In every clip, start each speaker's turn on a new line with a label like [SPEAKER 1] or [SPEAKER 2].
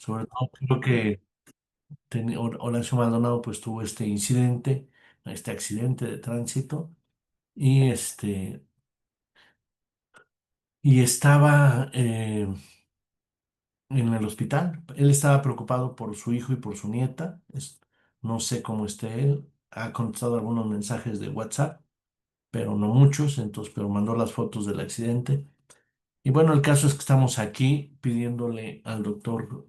[SPEAKER 1] Sobre todo creo que Horacio Maldonado pues tuvo este incidente, este accidente de tránsito y y estaba en el hospital. Él estaba preocupado por su hijo y por su nieta. No sé cómo esté él. Ha contestado algunos mensajes de WhatsApp, pero no muchos, entonces, pero mandó las fotos del accidente. Y bueno, el caso es que estamos aquí pidiéndole al doctor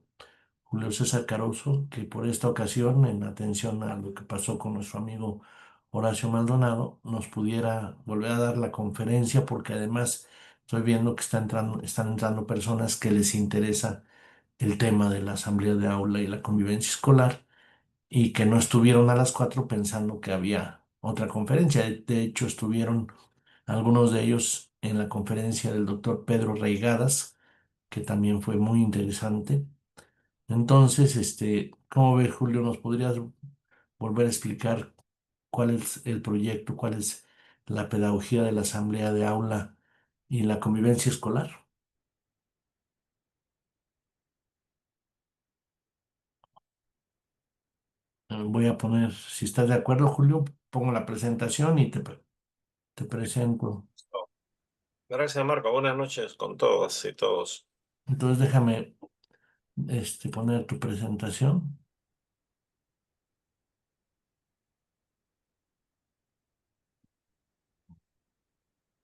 [SPEAKER 1] Julio César Caruso que por esta ocasión, en atención a lo que pasó con nuestro amigo Horacio Maldonado, nos pudiera volver a dar la conferencia, porque además estoy viendo que están entrando personas que les interesa el tema de la asamblea de aula y la convivencia escolar y que no estuvieron a las 4 pensando que había otra conferencia. De hecho, estuvieron algunos de ellos en la conferencia del doctor Pedro Reigadas, que también fue muy interesante. Entonces, ¿cómo ves, Julio? ¿Nos podrías volver a explicar cuál es el proyecto, cuál es la pedagogía de la asamblea de aula y la convivencia escolar? Voy a poner, si estás de acuerdo, Julio, pongo la presentación y te presento.
[SPEAKER 2] Gracias, Marco. Buenas noches con todas y todos.
[SPEAKER 1] Entonces, déjame, poner tu presentación.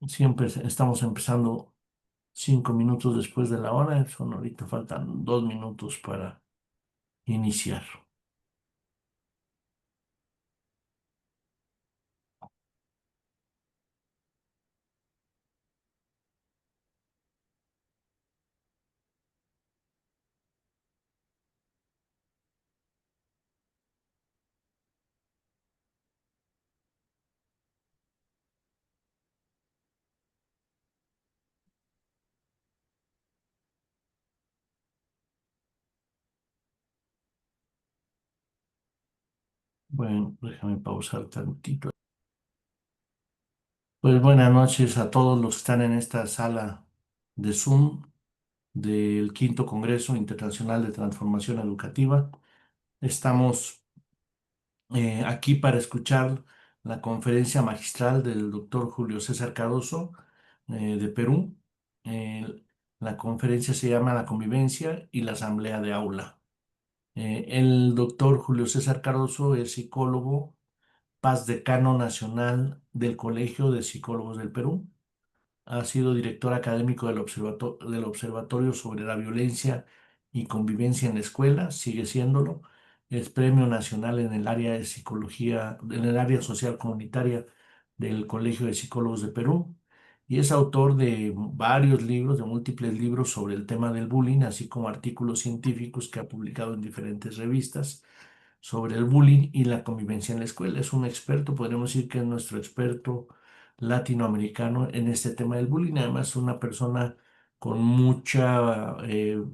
[SPEAKER 1] Siempre estamos empezando 5 minutos después de la hora, son ahorita faltan 2 minutos para iniciar. Bueno, déjame pausar tantito. Pues buenas noches a todos los que están en esta sala de Zoom del Quinto Congreso Internacional de Transformación Educativa. Estamos aquí para escuchar la conferencia magistral del doctor Julio César Cardoso de Perú. Eh, la conferencia se llama La convivencia y la asamblea de aula. El doctor Julio César Cardoso es psicólogo, paz decano nacional del Colegio de Psicólogos del Perú. Ha sido director académico del Observatorio sobre la Violencia y Convivencia en la Escuela, sigue siéndolo. Es Premio Nacional en el área de psicología, en el área social comunitaria del Colegio de Psicólogos de Perú. Y es autor de varios libros, de múltiples libros sobre el tema del bullying, así como artículos científicos que ha publicado en diferentes revistas sobre el bullying y la convivencia en la escuela. Es un experto, podríamos decir que es nuestro experto latinoamericano en este tema del bullying. Además, una persona con mucha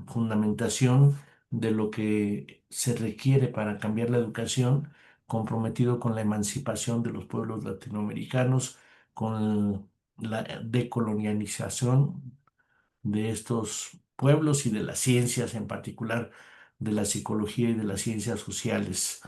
[SPEAKER 1] fundamentación de lo que se requiere para cambiar la educación, comprometido con la emancipación de los pueblos latinoamericanos, con la decolonialización de estos pueblos y de las ciencias, en particular de la psicología y de las ciencias sociales.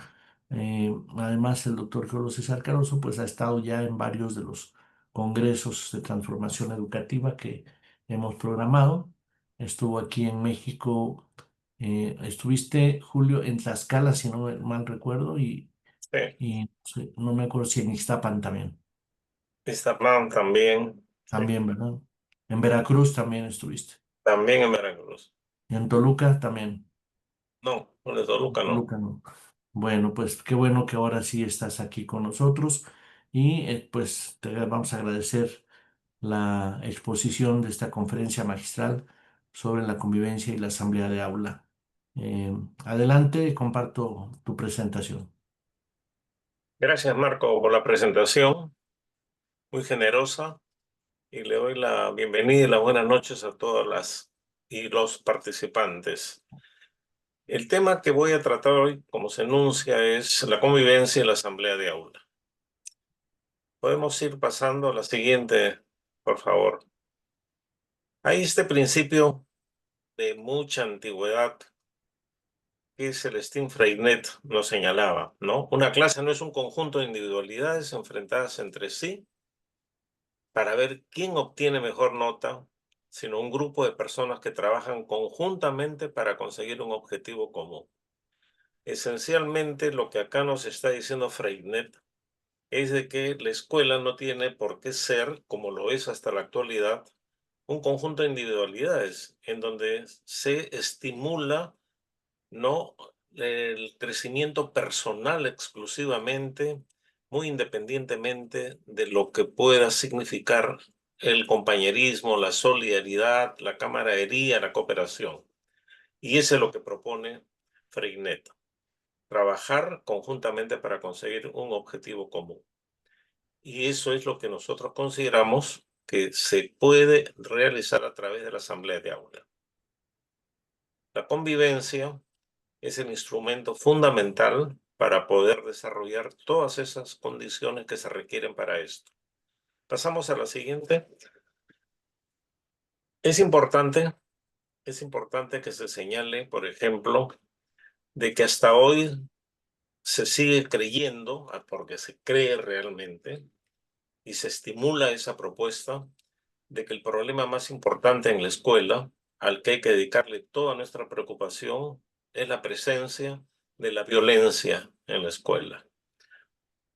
[SPEAKER 1] Además, el doctor Julio César Caroso pues ha estado ya en varios de los congresos de transformación educativa que hemos programado. Estuvo aquí en México, estuviste, Julio, en Tlaxcala, si no mal recuerdo,
[SPEAKER 2] Sí,
[SPEAKER 1] y sí, no me acuerdo si en Ixtapan también,
[SPEAKER 2] Istamán también. Sí,
[SPEAKER 1] también, ¿verdad? En Veracruz también estuviste.
[SPEAKER 2] también en Veracruz.
[SPEAKER 1] Y en Toluca también.
[SPEAKER 2] No, no de Toluca, no.
[SPEAKER 1] Toluca no. Bueno, pues qué bueno que ahora sí estás aquí con nosotros y pues te vamos a agradecer la exposición de esta conferencia magistral sobre la convivencia y la asamblea de aula. Adelante, comparto tu presentación.
[SPEAKER 2] Gracias, Marco, por la presentación, muy generosa, y le doy la bienvenida y las buenas noches a todas las y los participantes. El tema que voy a tratar hoy, como se enuncia, es la convivencia y la asamblea de aula. Podemos ir pasando a la siguiente, por favor. Hay este principio de mucha antigüedad que Celestín Freinet nos señalaba, ¿no? Una clase no es un conjunto de individualidades enfrentadas entre sí para ver quién obtiene mejor nota, sino un grupo de personas que trabajan conjuntamente para conseguir un objetivo común. Esencialmente, lo que acá nos está diciendo Freinet es de que la escuela no tiene por qué ser, como lo es hasta la actualidad, un conjunto de individualidades en donde se estimula no el crecimiento personal exclusivamente, muy independientemente de lo que pueda significar el compañerismo, la solidaridad, la camaradería, la cooperación. Y eso es lo que propone Freinet, trabajar conjuntamente para conseguir un objetivo común. Y eso es lo que nosotros consideramos que se puede realizar a través de la asamblea de aula. La convivencia es el instrumento fundamental para poder desarrollar todas esas condiciones que se requieren para esto. Pasamos a la siguiente. Es importante, es importante que se señale, por ejemplo, de que hasta hoy se sigue creyendo, porque se cree realmente, y se estimula esa propuesta de que el problema más importante en la escuela, al que hay que dedicarle toda nuestra preocupación, es la presencia de la violencia en la escuela.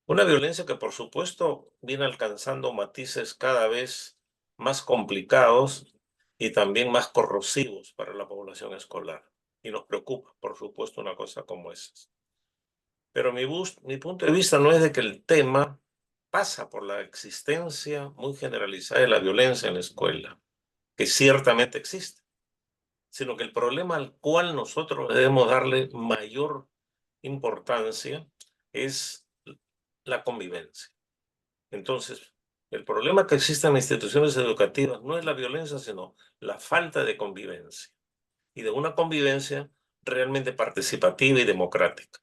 [SPEAKER 2] Una violencia que, por supuesto, viene alcanzando matices cada vez más complicados y también más corrosivos para la población escolar. Y nos preocupa, por supuesto, una cosa como esa. Pero mi punto de vista no es de que el tema pasa por la existencia muy generalizada de la violencia en la escuela, que ciertamente existe, sino que el problema al cual nosotros debemos darle mayor importancia es la convivencia. Entonces, el problema que existe en las instituciones educativas no es la violencia, sino la falta de convivencia y de una convivencia realmente participativa y democrática.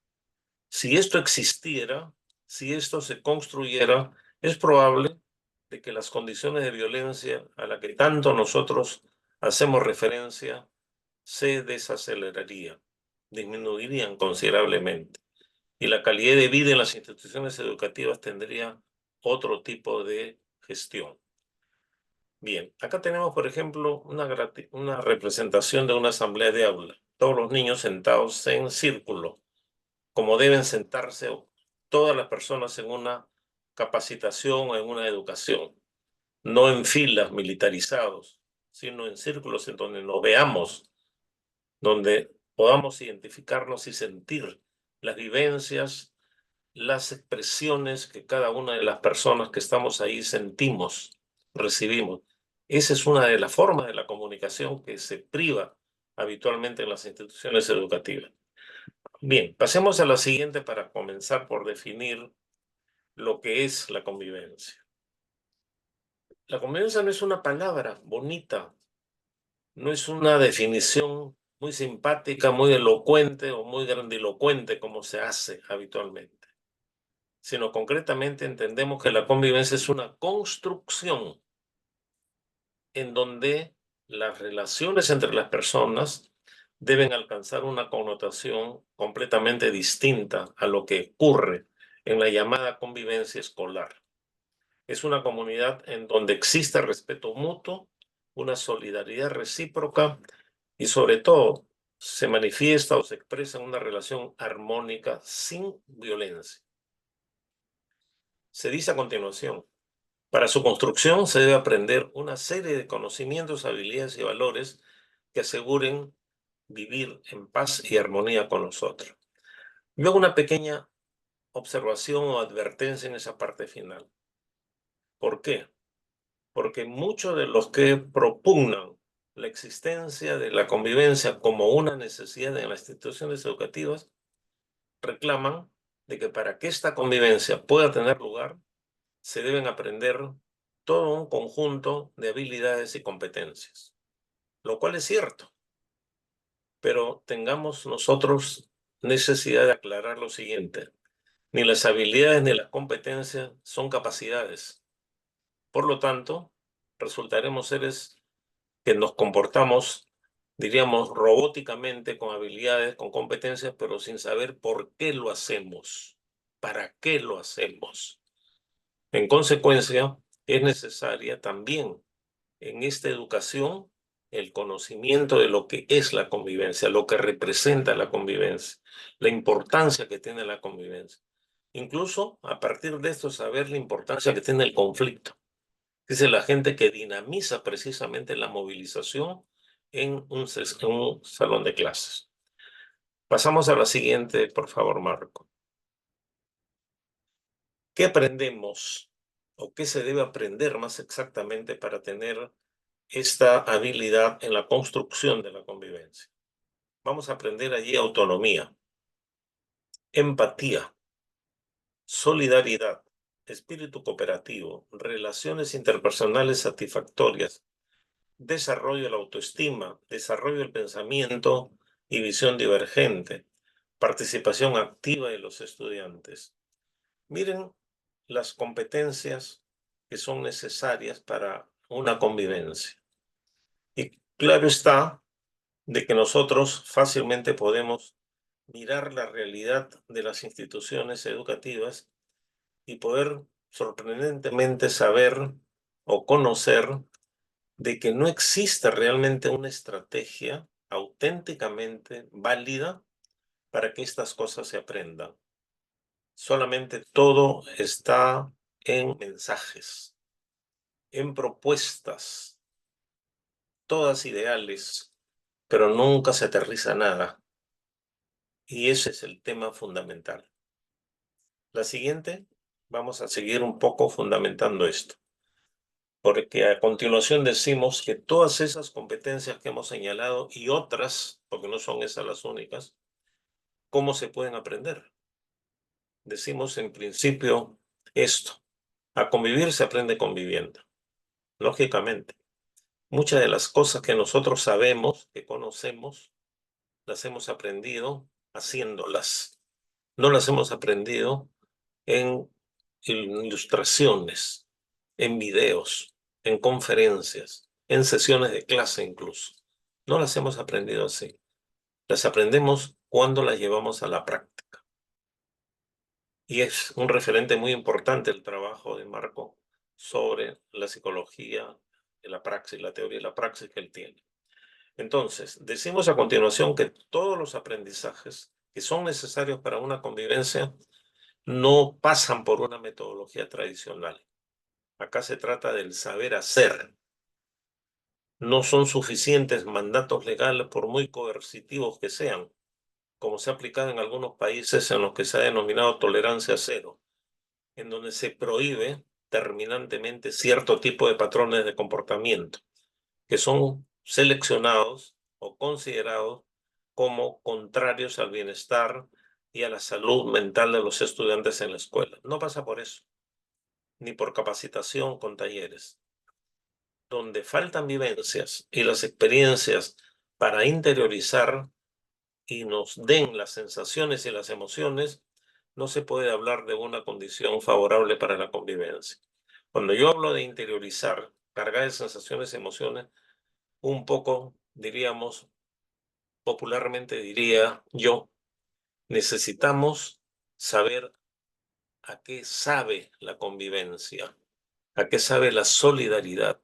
[SPEAKER 2] Si esto existiera, si esto se construyera, es probable de que las condiciones de violencia a la que tanto nosotros hacemos referencia se desacelerarían, disminuirían considerablemente y la calidad de vida en las instituciones educativas tendría otro tipo de gestión. Bien, acá tenemos, por ejemplo, una representación de una asamblea de aula. Todos los niños sentados en círculo, como deben sentarse todas las personas en una capacitación o en una educación, no en filas militarizados, sino en círculos en donde nos veamos, donde podamos identificarnos y sentir las vivencias, las expresiones que cada una de las personas que estamos ahí sentimos, recibimos. Esa es una de las formas de la comunicación que se priva habitualmente en las instituciones educativas. Bien, pasemos a la siguiente para comenzar por definir lo que es la convivencia. La convivencia no es una palabra bonita, no es una definición muy simpática, muy elocuente o muy grandilocuente como se hace habitualmente, sino concretamente entendemos que la convivencia es una construcción en donde las relaciones entre las personas deben alcanzar una connotación completamente distinta a lo que ocurre en la llamada convivencia escolar. Es una comunidad en donde existe respeto mutuo, una solidaridad recíproca y sobre todo se manifiesta o se expresa en una relación armónica sin violencia. Se dice a continuación, para su construcción se debe aprender una serie de conocimientos, habilidades y valores que aseguren vivir en paz y armonía con los otros. Yo hago una pequeña observación o advertencia en esa parte final. ¿Por qué? Porque muchos de los que propugnan la existencia de la convivencia como una necesidad en las instituciones educativas reclaman de que para que esta convivencia pueda tener lugar, se deben aprender todo un conjunto de habilidades y competencias, lo cual es cierto, pero tengamos nosotros necesidad de aclarar lo siguiente. Ni las habilidades ni las competencias son capacidades. Por lo tanto, resultaremos seres que nos comportamos diríamos, robóticamente, con habilidades, con competencias, pero sin saber por qué lo hacemos, para qué lo hacemos. En consecuencia, es necesaria también en esta educación el conocimiento de lo que es la convivencia, lo que representa la convivencia, la importancia que tiene la convivencia. Incluso a partir de esto saber la importancia que tiene el conflicto. Dice la gente que dinamiza precisamente la movilización en un salón de clases. Pasamos a la siguiente, por favor, Marco. ¿Qué aprendemos o qué se debe aprender más exactamente para tener esta habilidad en la construcción de la convivencia? Vamos a aprender allí autonomía, empatía, solidaridad, espíritu cooperativo, relaciones interpersonales satisfactorias, desarrollo de la autoestima, desarrollo del pensamiento y visión divergente, participación activa de los estudiantes. Miren las competencias que son necesarias para una convivencia. Y claro está de que nosotros fácilmente podemos mirar la realidad de las instituciones educativas y poder sorprendentemente saber o conocer de que no existe realmente una estrategia auténticamente válida para que estas cosas se aprendan. Solamente todo está en mensajes, en propuestas, todas ideales, pero nunca se aterriza nada. Y ese es el tema fundamental. La siguiente, vamos a seguir un poco fundamentando esto, porque a continuación decimos que todas esas competencias que hemos señalado y otras, porque no son esas las únicas, ¿cómo se pueden aprender? Decimos en principio esto, a convivir se aprende conviviendo, lógicamente. Muchas de las cosas que nosotros sabemos, que conocemos, las hemos aprendido haciéndolas. No las hemos aprendido en ilustraciones, en videos, en conferencias, en sesiones de clase incluso. No las hemos aprendido así. Las aprendemos cuando las llevamos a la práctica. Y es un referente muy importante el trabajo de Marco sobre la psicología de la praxis, la teoría de la praxis que él tiene. Entonces, decimos a continuación que todos los aprendizajes que son necesarios para una convivencia no pasan por una metodología tradicional. Acá se trata del saber hacer. No son suficientes mandatos legales por muy coercitivos que sean, como se ha aplicado en algunos países en los que se ha denominado tolerancia cero, en donde se prohíbe terminantemente cierto tipo de patrones de comportamiento que son seleccionados o considerados como contrarios al bienestar y a la salud mental de los estudiantes en la escuela. No pasa por eso, ni por capacitación con talleres. Donde faltan vivencias y las experiencias para interiorizar y nos den las sensaciones y las emociones, no se puede hablar de una condición favorable para la convivencia. Cuando yo hablo de interiorizar, cargar de sensaciones y emociones, un poco, diríamos, popularmente diría yo, necesitamos saber a qué sabe la convivencia, a qué sabe la solidaridad,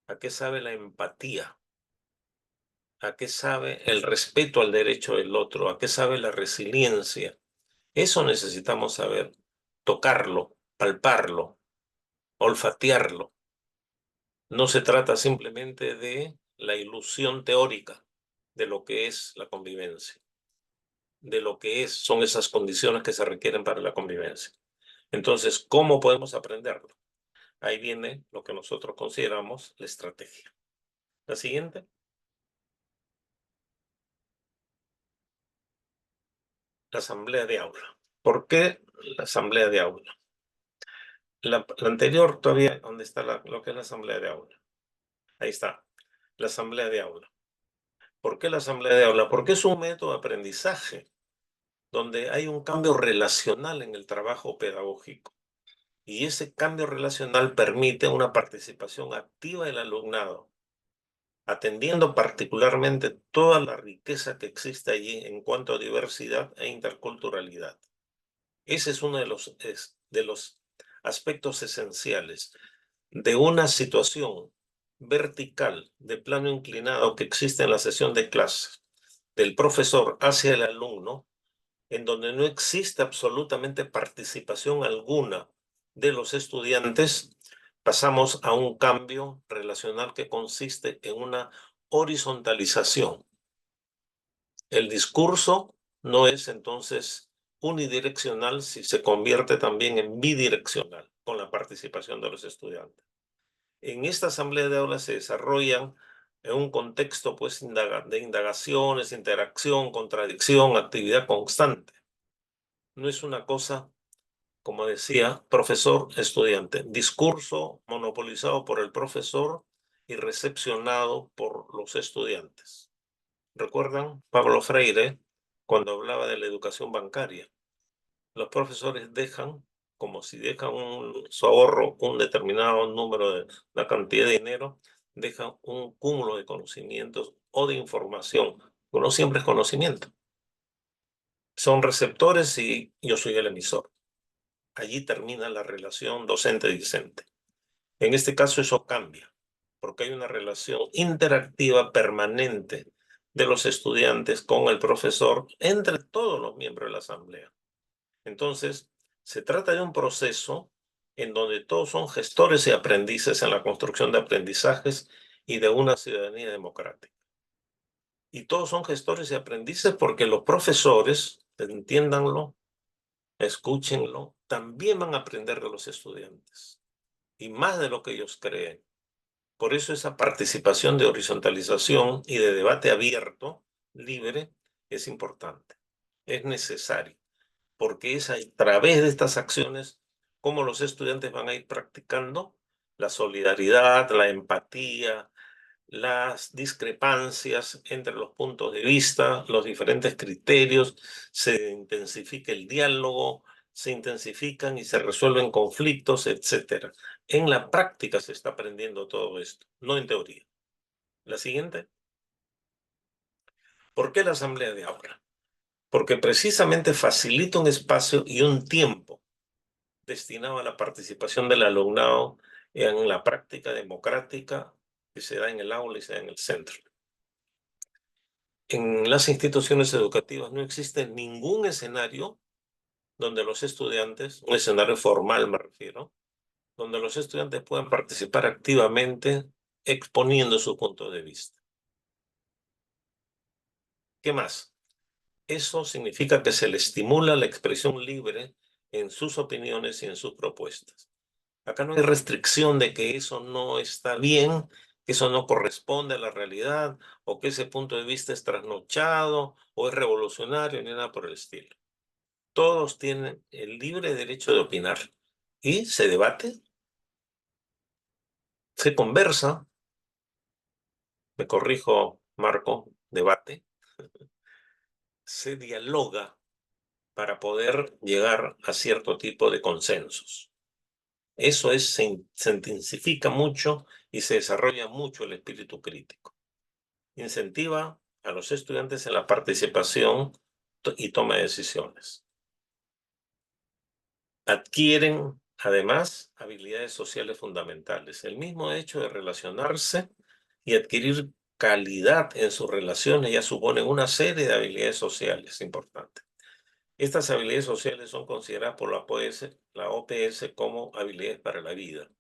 [SPEAKER 2] a qué sabe la empatía, a qué sabe el respeto al derecho del otro, a qué sabe la resiliencia. Eso necesitamos saber, tocarlo, palparlo, olfatearlo. No se trata simplemente de la ilusión teórica de lo que es la convivencia, de lo que son esas condiciones que se requieren para la convivencia. Entonces, ¿cómo podemos aprenderlo? Ahí viene lo que nosotros consideramos la estrategia. La siguiente, la asamblea de aula. ¿Por qué la asamblea de aula? La anterior todavía, ¿dónde está lo que es la asamblea de aula? Ahí está, la asamblea de aula. ¿Por qué la asamblea de aula? Porque es un método de aprendizaje donde hay un cambio relacional en el trabajo pedagógico. Y ese cambio relacional permite una participación activa del alumnado. atendiendo particularmente toda la riqueza que existe allí en cuanto a diversidad e interculturalidad. Ese es uno de los aspectos esenciales de una situación vertical de plano inclinado que existe en la sesión de clase del profesor hacia el alumno, en donde no existe absolutamente participación alguna de los estudiantes. Pasamos a un cambio relacional que consiste en una horizontalización. El discurso no es entonces unidireccional si se convierte también en bidireccional con la participación de los estudiantes. En esta asamblea de aulas se desarrollan en un contexto pues, de indagaciones, interacción, contradicción, actividad constante. No es una cosa, como decía, profesor-estudiante, discurso monopolizado por el profesor y recepcionado por los estudiantes. ¿Recuerdan Pablo Freire cuando hablaba de la educación bancaria? Los profesores dejan, como si dejan su ahorro, un determinado número de la cantidad de dinero, dejan un cúmulo de conocimientos o de información. No siempre es conocimiento. Son receptores y yo soy el emisor. Allí termina la relación docente-discente. En este caso eso cambia, porque hay una relación interactiva permanente de los estudiantes con el profesor entre todos los miembros de la asamblea. Entonces, se trata de un proceso en donde todos son gestores y aprendices en la construcción de aprendizajes y de una ciudadanía democrática. Y todos son gestores y aprendices porque los profesores, entiéndanlo, escúchenlo, también van a aprender de los estudiantes y más de lo que ellos creen. Por eso esa participación de horizontalización y de debate abierto, libre, es importante, es necesario, porque es a través de estas acciones cómo los estudiantes van a ir practicando la solidaridad, la empatía, las discrepancias entre los puntos de vista, los diferentes criterios, se intensifica el diálogo, se intensifican y se resuelven conflictos, etc. En la práctica se está aprendiendo todo esto, no en teoría. La siguiente. ¿Por qué la asamblea de aula? Porque precisamente facilita un espacio y un tiempo destinado a la participación del alumnado en la práctica democrática que se da en el aula y se da en el centro. En las instituciones educativas no existe ningún escenario donde los estudiantes, un escenario formal me refiero, donde los estudiantes puedan participar activamente exponiendo su punto de vista. ¿Qué más? Eso significa que se le estimula la expresión libre en sus opiniones y en sus propuestas. Acá no hay restricción de que eso no está bien, que eso no corresponde a la realidad, o que ese punto de vista es trasnochado, o es revolucionario, ni nada por el estilo. Todos tienen el libre derecho de opinar y se debate, se conversa, me corrijo, Marco, debate, se dialoga para poder llegar a cierto tipo de consensos. Eso es, se intensifica mucho y se desarrolla mucho el espíritu crítico. Incentiva a los estudiantes en la participación y toma de decisiones. Adquieren, además, habilidades sociales fundamentales. El mismo hecho de relacionarse y adquirir calidad en sus relaciones ya suponen una serie de habilidades sociales importantes. Estas habilidades sociales son consideradas por la OPS como habilidades para la vida.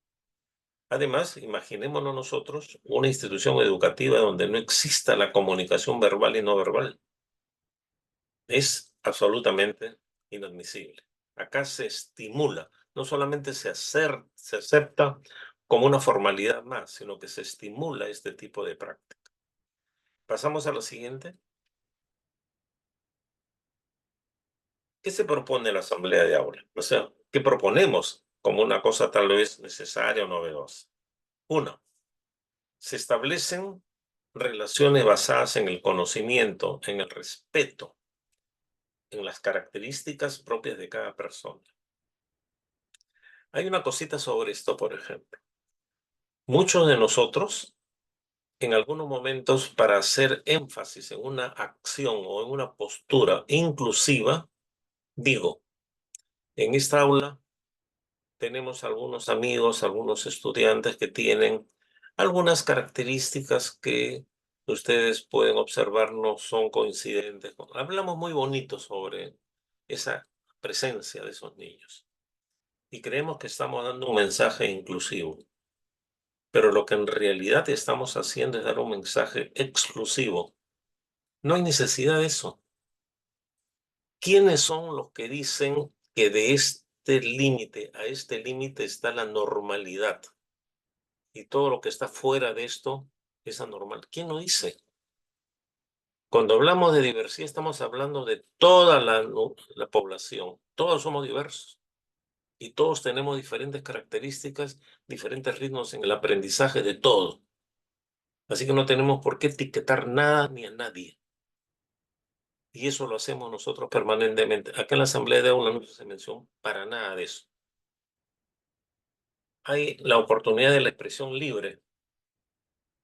[SPEAKER 2] Además, imaginémonos nosotros una institución educativa donde no exista la comunicación verbal y no verbal. Es absolutamente inadmisible. Acá se estimula, no solamente se acepta como una formalidad más, sino que se estimula este tipo de práctica. Pasamos a lo siguiente. ¿Qué se propone en la asamblea de aula? O sea, ¿qué proponemos como una cosa tal vez necesaria o novedosa? Uno, se establecen relaciones basadas en el conocimiento, en el respeto, en las características propias de cada persona. Hay una cosita sobre esto, por ejemplo. Muchos de nosotros en algunos momentos para hacer énfasis en una acción o en una postura inclusiva, digo, en esta aula tenemos algunos amigos, algunos estudiantes que tienen algunas características que ustedes pueden observar no son coincidentes. Hablamos muy bonito sobre esa presencia de esos niños y creemos que estamos dando un mensaje inclusivo, pero lo que en realidad estamos haciendo es dar un mensaje exclusivo. No hay necesidad de eso. ¿Quiénes son los que dicen que de este límite a este límite está la normalidad? Y todo lo que está fuera de esto es anormal. ¿Quién lo dice? Cuando hablamos de diversidad, estamos hablando de toda la población. Todos somos diversos y todos tenemos diferentes características, diferentes ritmos en el aprendizaje de todo. Así que no tenemos por qué etiquetar nada ni a nadie. Y eso lo hacemos nosotros permanentemente. Acá en la Asamblea de Aula no se mencionó para nada de eso. Hay la oportunidad de la expresión libre.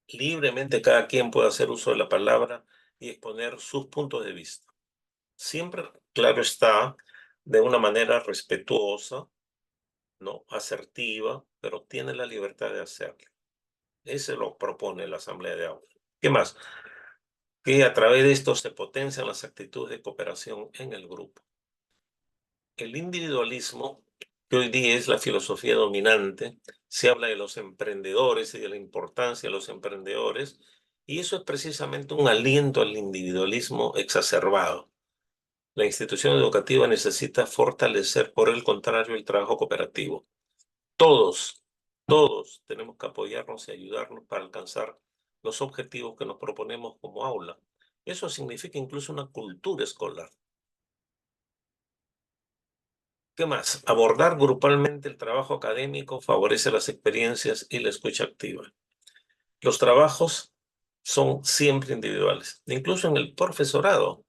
[SPEAKER 2] Libremente cada quien puede hacer uso de la palabra y exponer sus puntos de vista. Siempre, claro está, de una manera respetuosa, ¿no? Asertiva, pero tiene la libertad de hacerlo. Ese lo propone la Asamblea de Aula. ¿Qué más? Que a través de esto se potencian las actitudes de cooperación en el grupo. El individualismo, que hoy día es la filosofía dominante, se habla de los emprendedores y de la importancia de los emprendedores, y eso es precisamente un aliento al individualismo exacerbado. La institución educativa necesita fortalecer, por el contrario, el trabajo cooperativo. Todos, todos tenemos que apoyarnos y ayudarnos para alcanzar los objetivos que nos proponemos como aula. Eso significa incluso una cultura escolar. ¿Qué más? Abordar grupalmente el trabajo académico favorece las experiencias y la escucha activa. Los trabajos son siempre individuales, incluso en el profesorado.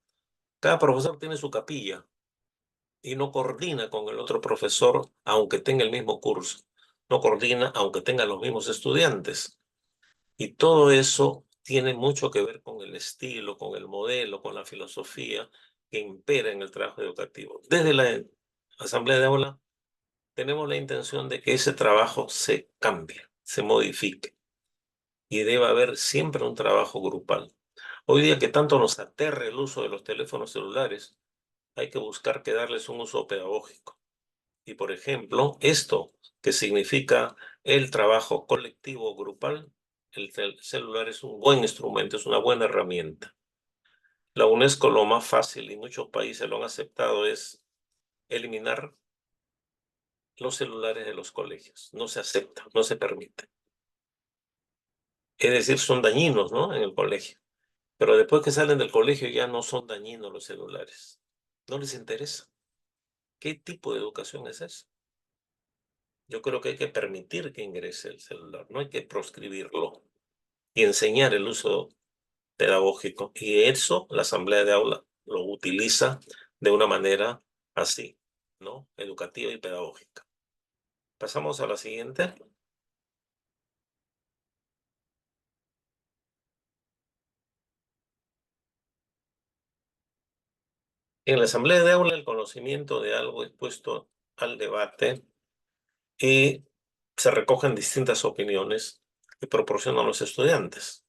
[SPEAKER 2] Cada profesor tiene su capilla y no coordina con el otro profesor, aunque tenga el mismo curso. No coordina, aunque tenga los mismos estudiantes. Y todo eso tiene mucho que ver con el estilo, con el modelo, con la filosofía que impera en el trabajo educativo. Desde la Asamblea de Aula tenemos la intención de que ese trabajo se cambie, se modifique y debe haber siempre un trabajo grupal. Hoy día que tanto nos aterra el uso de los teléfonos celulares, hay que buscar que darles un uso pedagógico. Y por ejemplo, esto que significa el trabajo colectivo o grupal, el celular es un buen instrumento, es una buena herramienta. La UNESCO lo más fácil, y muchos países lo han aceptado, es eliminar los celulares de los colegios. No se acepta, no se permite. Es decir, son dañinos, ¿no? En el colegio. Pero después que salen del colegio ya no son dañinos los celulares. No les interesa. ¿Qué tipo de educación es esa? Yo creo que hay que permitir que ingrese el celular, no hay que proscribirlo y enseñar el uso pedagógico. Y eso la Asamblea de Aula lo utiliza de una manera así, ¿no? Educativa y pedagógica. Pasamos a la siguiente. En la Asamblea de Aula el conocimiento de algo es puesto al debate y se recogen distintas opiniones que proporcionan los estudiantes.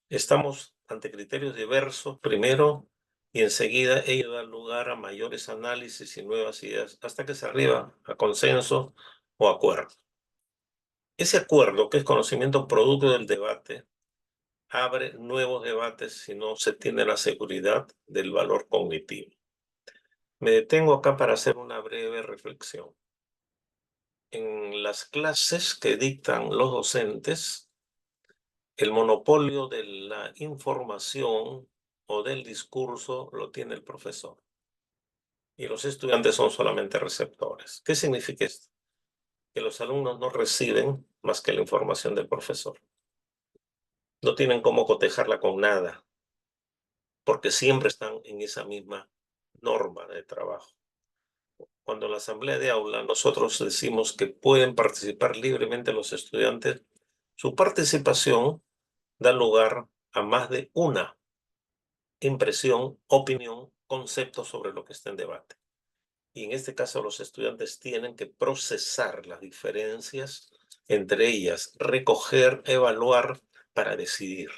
[SPEAKER 2] Estamos ante criterios diversos, primero, y enseguida ello da lugar a mayores análisis y nuevas ideas, hasta que se arriba a consenso o acuerdo. Ese acuerdo, que es conocimiento producto del debate, abre nuevos debates si no se tiene la seguridad del valor cognitivo. Me detengo acá para hacer una breve reflexión. En las clases que dictan los docentes, el monopolio de la información o del discurso lo tiene el profesor y los estudiantes son solamente receptores. ¿Qué significa esto? Que los alumnos no reciben más que la información del profesor. No tienen cómo cotejarla con nada, porque siempre están en esa misma norma de trabajo. Cuando en la asamblea de aula nosotros decimos que pueden participar libremente los estudiantes, su participación da lugar a más de una impresión, opinión, concepto sobre lo que está en debate. Y en este caso los estudiantes tienen que procesar las diferencias entre ellas, recoger, evaluar para decidir.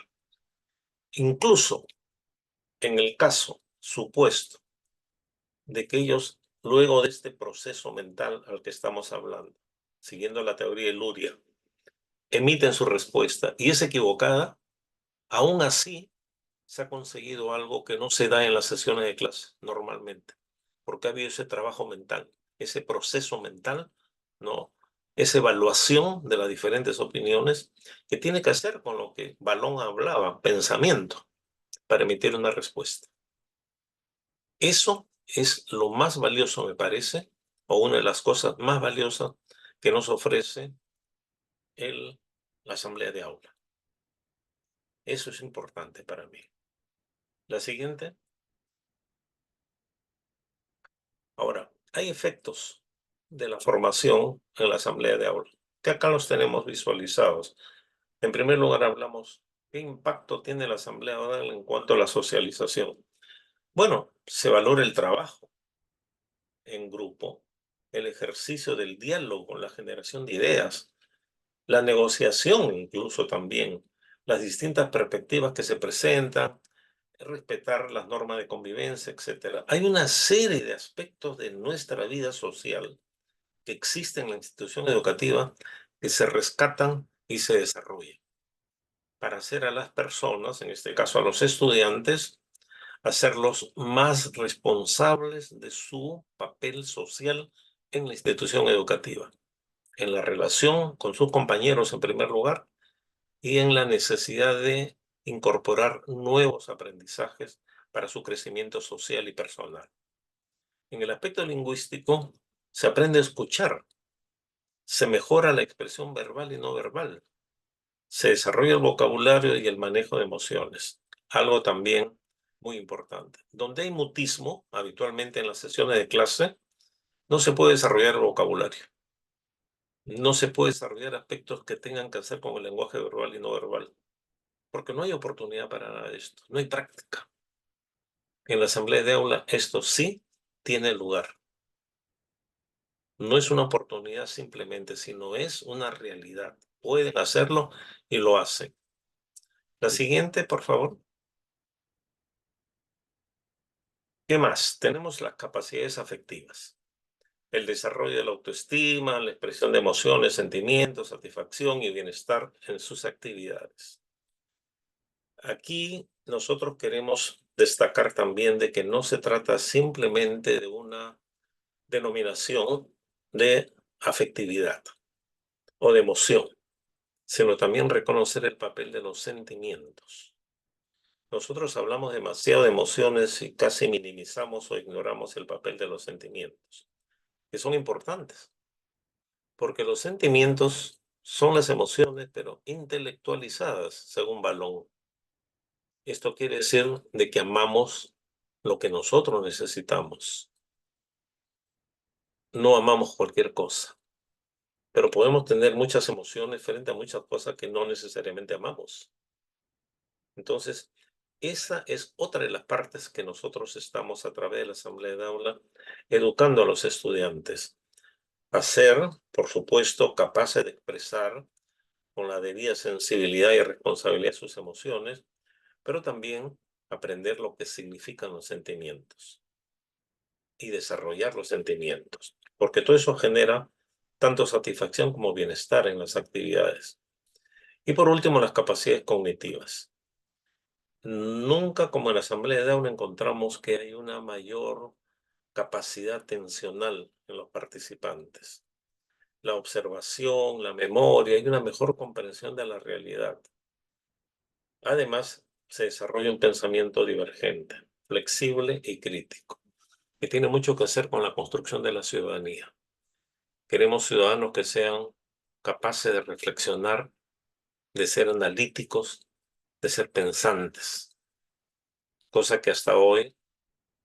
[SPEAKER 2] Incluso en el caso supuesto de que ellos, luego de este proceso mental al que estamos hablando, siguiendo la teoría de Luria, emiten su respuesta y es equivocada, aún así se ha conseguido algo que no se da en las sesiones de clase normalmente, porque ha habido ese trabajo mental, ese proceso mental, ¿no? Esa evaluación de las diferentes opiniones que tiene que hacer con lo que Balón hablaba, pensamiento, para emitir una respuesta. Eso es lo más valioso, me parece, o una de las cosas más valiosas que nos ofrece la asamblea de aula. Eso es importante para mí. La siguiente. Ahora, hay efectos de la formación en la asamblea de aula, que acá los tenemos visualizados. En primer lugar, hablamos qué impacto tiene la asamblea de aula en cuanto a la socialización. Bueno, se valora el trabajo en grupo, el ejercicio del diálogo, la generación de ideas, la negociación incluso también, las distintas perspectivas que se presentan, respetar las normas de convivencia, etcétera. Hay una serie de aspectos de nuestra vida social que existen en la institución educativa que se rescatan y se desarrollan para hacer a las personas, en este caso a los estudiantes, hacerlos más responsables de su papel social en la institución educativa, en la relación con sus compañeros en primer lugar y en la necesidad de incorporar nuevos aprendizajes para su crecimiento social y personal. En el aspecto lingüístico, se aprende a escuchar, se mejora la expresión verbal y no verbal, se desarrolla el vocabulario y el manejo de emociones, algo también muy importante. Donde hay mutismo, habitualmente en las sesiones de clase, no se puede desarrollar el vocabulario. No se puede desarrollar aspectos que tengan que hacer con el lenguaje verbal y no verbal, porque no hay oportunidad para nada de esto, no hay práctica. En la asamblea de aula esto sí tiene lugar. No es una oportunidad simplemente, sino es una realidad. Pueden hacerlo y lo hacen. La siguiente, por favor. ¿Qué más? Tenemos las capacidades afectivas. El desarrollo de la autoestima, la expresión de emociones, sentimientos, satisfacción y bienestar en sus actividades. Aquí nosotros queremos destacar también de que no se trata simplemente de una denominación de afectividad o de emoción, sino también reconocer el papel de los sentimientos. Nosotros hablamos demasiado de emociones y casi minimizamos o ignoramos el papel de los sentimientos, que son importantes, porque los sentimientos son las emociones, pero intelectualizadas, según Balón. Esto quiere decir de que amamos lo que nosotros necesitamos. No amamos cualquier cosa, pero podemos tener muchas emociones frente a muchas cosas que no necesariamente amamos. Entonces, esa es otra de las partes que nosotros estamos a través de la asamblea de aula educando a los estudiantes a ser, por supuesto, capaces de expresar con la debida sensibilidad y responsabilidad sus emociones, pero también aprender lo que significan los sentimientos y desarrollar los sentimientos, porque todo eso genera tanto satisfacción como bienestar en las actividades. Y por último, las capacidades cognitivas. Nunca como en la asamblea de aula encontramos que hay una mayor capacidad atencional en los participantes. La observación, la memoria y una mejor comprensión de la realidad. Además, se desarrolla un pensamiento divergente, flexible y crítico, que tiene mucho que hacer con la construcción de la ciudadanía. Queremos ciudadanos que sean capaces de reflexionar, de ser analíticos, de ser pensantes, cosa que hasta hoy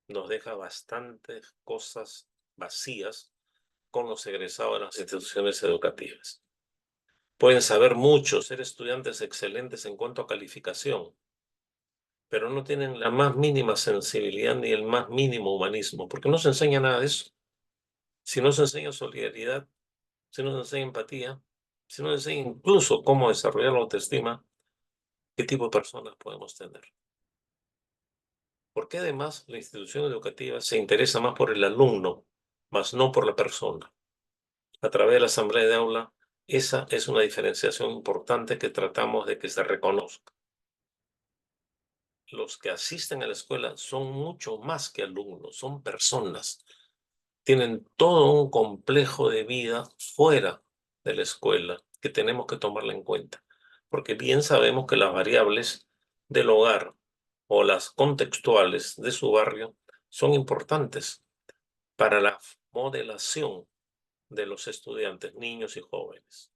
[SPEAKER 2] nos deja bastantes cosas vacías con los egresados de las instituciones educativas. pueden saber mucho, ser estudiantes excelentes en cuanto a calificación, pero no tienen la más mínima sensibilidad ni el más mínimo humanismo, porque no se enseña nada de eso. Si no se enseña solidaridad, si no se enseña empatía, si no se enseña incluso cómo desarrollar la autoestima, ¿qué tipo de personas podemos tener? Porque además la institución educativa se interesa más por el alumno, más no por la persona. A través de la asamblea de aula, esa es una diferenciación importante que tratamos de que se reconozca. Los que asisten a la escuela son mucho más que alumnos, son personas. Tienen todo un complejo de vida fuera de la escuela que tenemos que tomarla en cuenta. Porque bien sabemos que las variables del hogar o las contextuales de su barrio son importantes para la modelación de los estudiantes, niños y jóvenes.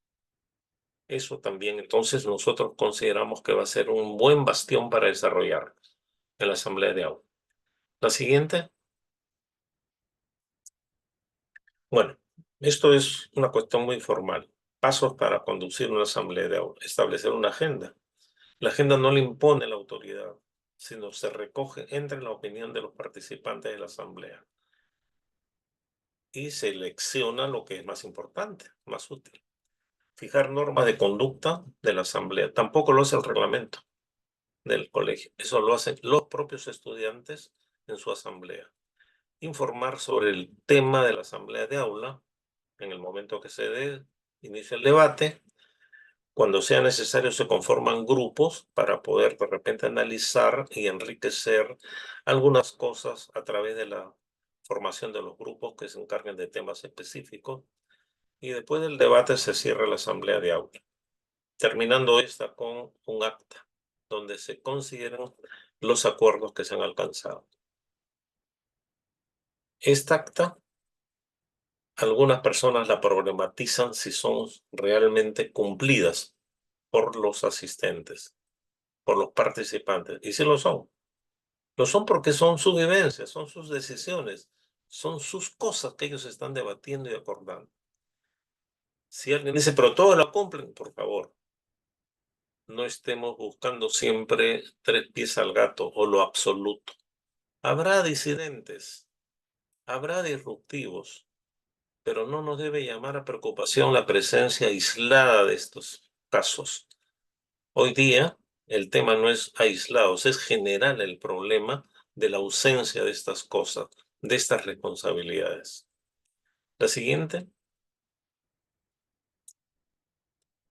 [SPEAKER 2] Eso también entonces nosotros consideramos que va a ser un buen bastión para desarrollar en la asamblea de aula. La siguiente, bueno, esto es una cuestión muy formal. Pasos para conducir una asamblea de aula. Establecer una agenda. La agenda no le impone la autoridad, sino se recoge entre la opinión de los participantes de la asamblea y selecciona lo que es más importante, más útil. Fijar normas de conducta de la asamblea. Tampoco lo hace el reglamento del colegio. Eso lo hacen los propios estudiantes en su asamblea. Informar sobre el tema de la asamblea de aula en el momento que se dé inicio el debate. Cuando sea necesario se conforman grupos para poder de repente analizar y enriquecer algunas cosas a través de la formación de los grupos que se encarguen de temas específicos. Y después del debate se cierra la asamblea de aula, terminando esta con un acta donde se consideran los acuerdos que se han alcanzado. Esta acta, algunas personas la problematizan si son realmente cumplidas por los asistentes, por los participantes, y sí lo son. Lo son porque son sus vivencias, son sus decisiones, son sus cosas que ellos están debatiendo y acordando. Si alguien dice, pero todos lo cumplen, por favor, no estemos buscando siempre tres pies al gato o lo absoluto. Habrá disidentes, habrá disruptivos, pero no nos debe llamar a preocupación la presencia aislada de estos casos. Hoy día el tema no es aislados, es general el problema de la ausencia de estas cosas, de estas responsabilidades. La siguiente.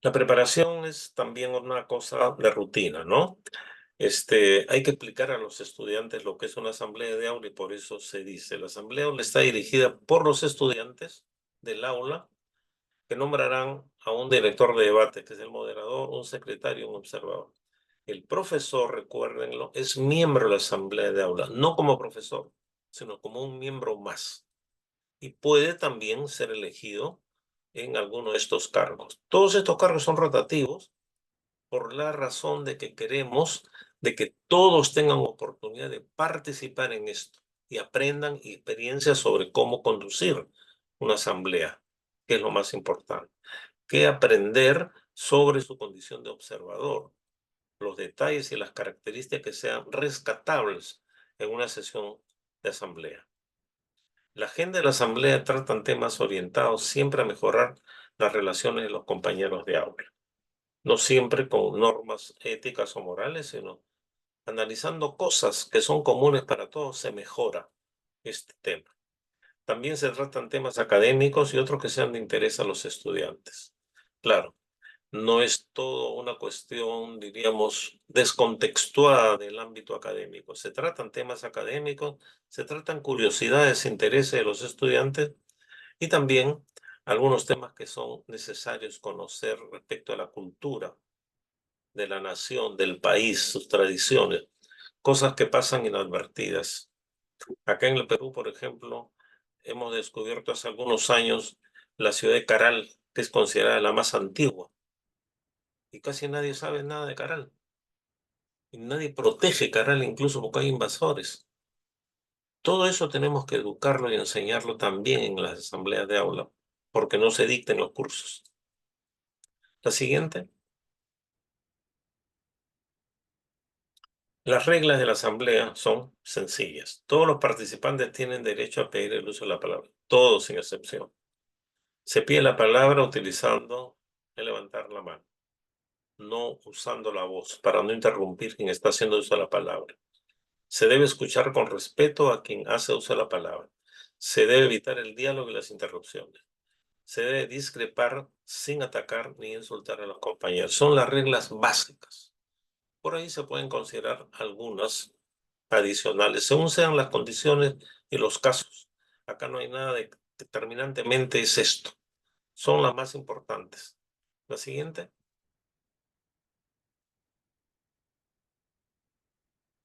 [SPEAKER 2] La preparación es también una cosa de rutina, ¿no? Hay que explicar a los estudiantes lo que es una asamblea de aula y por eso se dice, la asamblea aula está dirigida por los estudiantes del aula que nombrarán a un director de debate, que es el moderador, un secretario, un observador. El profesor, recuérdenlo, es miembro de la asamblea de aula, no como profesor, sino como un miembro más. Y puede también ser elegido en alguno de estos cargos. Todos estos cargos son rotativos por la razón de que queremos de que todos tengan oportunidad de participar en esto y aprendan experiencias sobre cómo conducir una asamblea, que es lo más importante, que aprender sobre su condición de observador, los detalles y las características que sean rescatables en una sesión de asamblea. La agenda de la asamblea tratan temas orientados siempre a mejorar las relaciones de los compañeros de aula, no siempre con normas éticas o morales, sino analizando cosas que son comunes para todos, se mejora este tema. También se tratan temas académicos y otros que sean de interés a los estudiantes. Claro, no es todo una cuestión, diríamos, descontextuada del ámbito académico. Se tratan temas académicos, se tratan curiosidades, intereses de los estudiantes y también algunos temas que son necesarios conocer respecto a la cultura de la nación, del país, sus tradiciones, cosas que pasan inadvertidas. Acá en el Perú, por ejemplo, hemos descubierto hace algunos años la ciudad de Caral, que es considerada la más antigua, y casi nadie sabe nada de Caral. Y nadie protege Caral incluso porque hay invasores. Todo eso tenemos que educarlo y enseñarlo también en las asambleas de aula, porque no se dicten los cursos. La siguiente. Las reglas de la asamblea son sencillas. Todos los participantes tienen derecho a pedir el uso de la palabra, todos sin excepción. Se pide la palabra utilizando el levantar la mano, no usando la voz para no interrumpir quien está haciendo uso de la palabra. Se debe escuchar con respeto a quien hace uso de la palabra. Se debe evitar el diálogo y las interrupciones. Se debe discrepar sin atacar ni insultar a los compañeros. Son las reglas básicas. Por ahí se pueden considerar algunas adicionales, según sean las condiciones y los casos. Acá no hay nada de determinantemente es esto. Son las más importantes. La siguiente.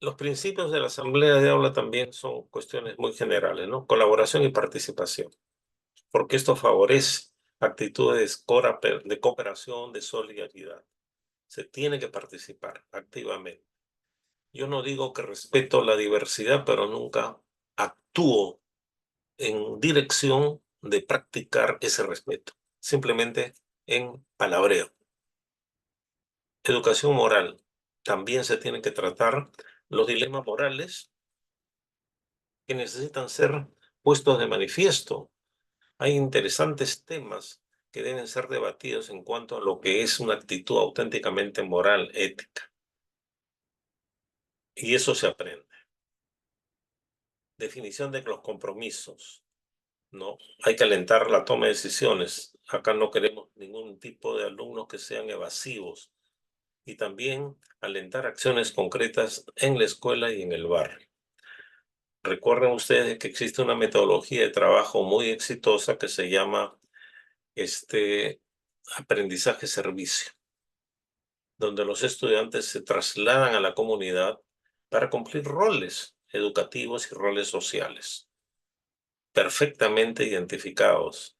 [SPEAKER 2] Los principios de la asamblea de aula también son cuestiones muy generales, ¿no? Colaboración y participación, porque esto favorece actitudes de cooperación, de solidaridad. Se tiene que participar activamente. Yo no digo que respeto la diversidad, pero nunca actúo en dirección de practicar ese respeto, simplemente en palabreo. Educación moral. También se tienen que tratar los dilemas morales que necesitan ser puestos de manifiesto. Hay interesantes temas que deben ser debatidos en cuanto a lo que es una actitud auténticamente moral, ética. Y eso se aprende. Definición de los compromisos. No, hay que alentar la toma de decisiones. Acá no queremos ningún tipo de alumnos que sean evasivos. Y también alentar acciones concretas en la escuela y en el barrio. Recuerden ustedes que existe una metodología de trabajo muy exitosa que se llama aprendizaje-servicio, donde los estudiantes se trasladan a la comunidad para cumplir roles educativos y roles sociales, perfectamente identificados,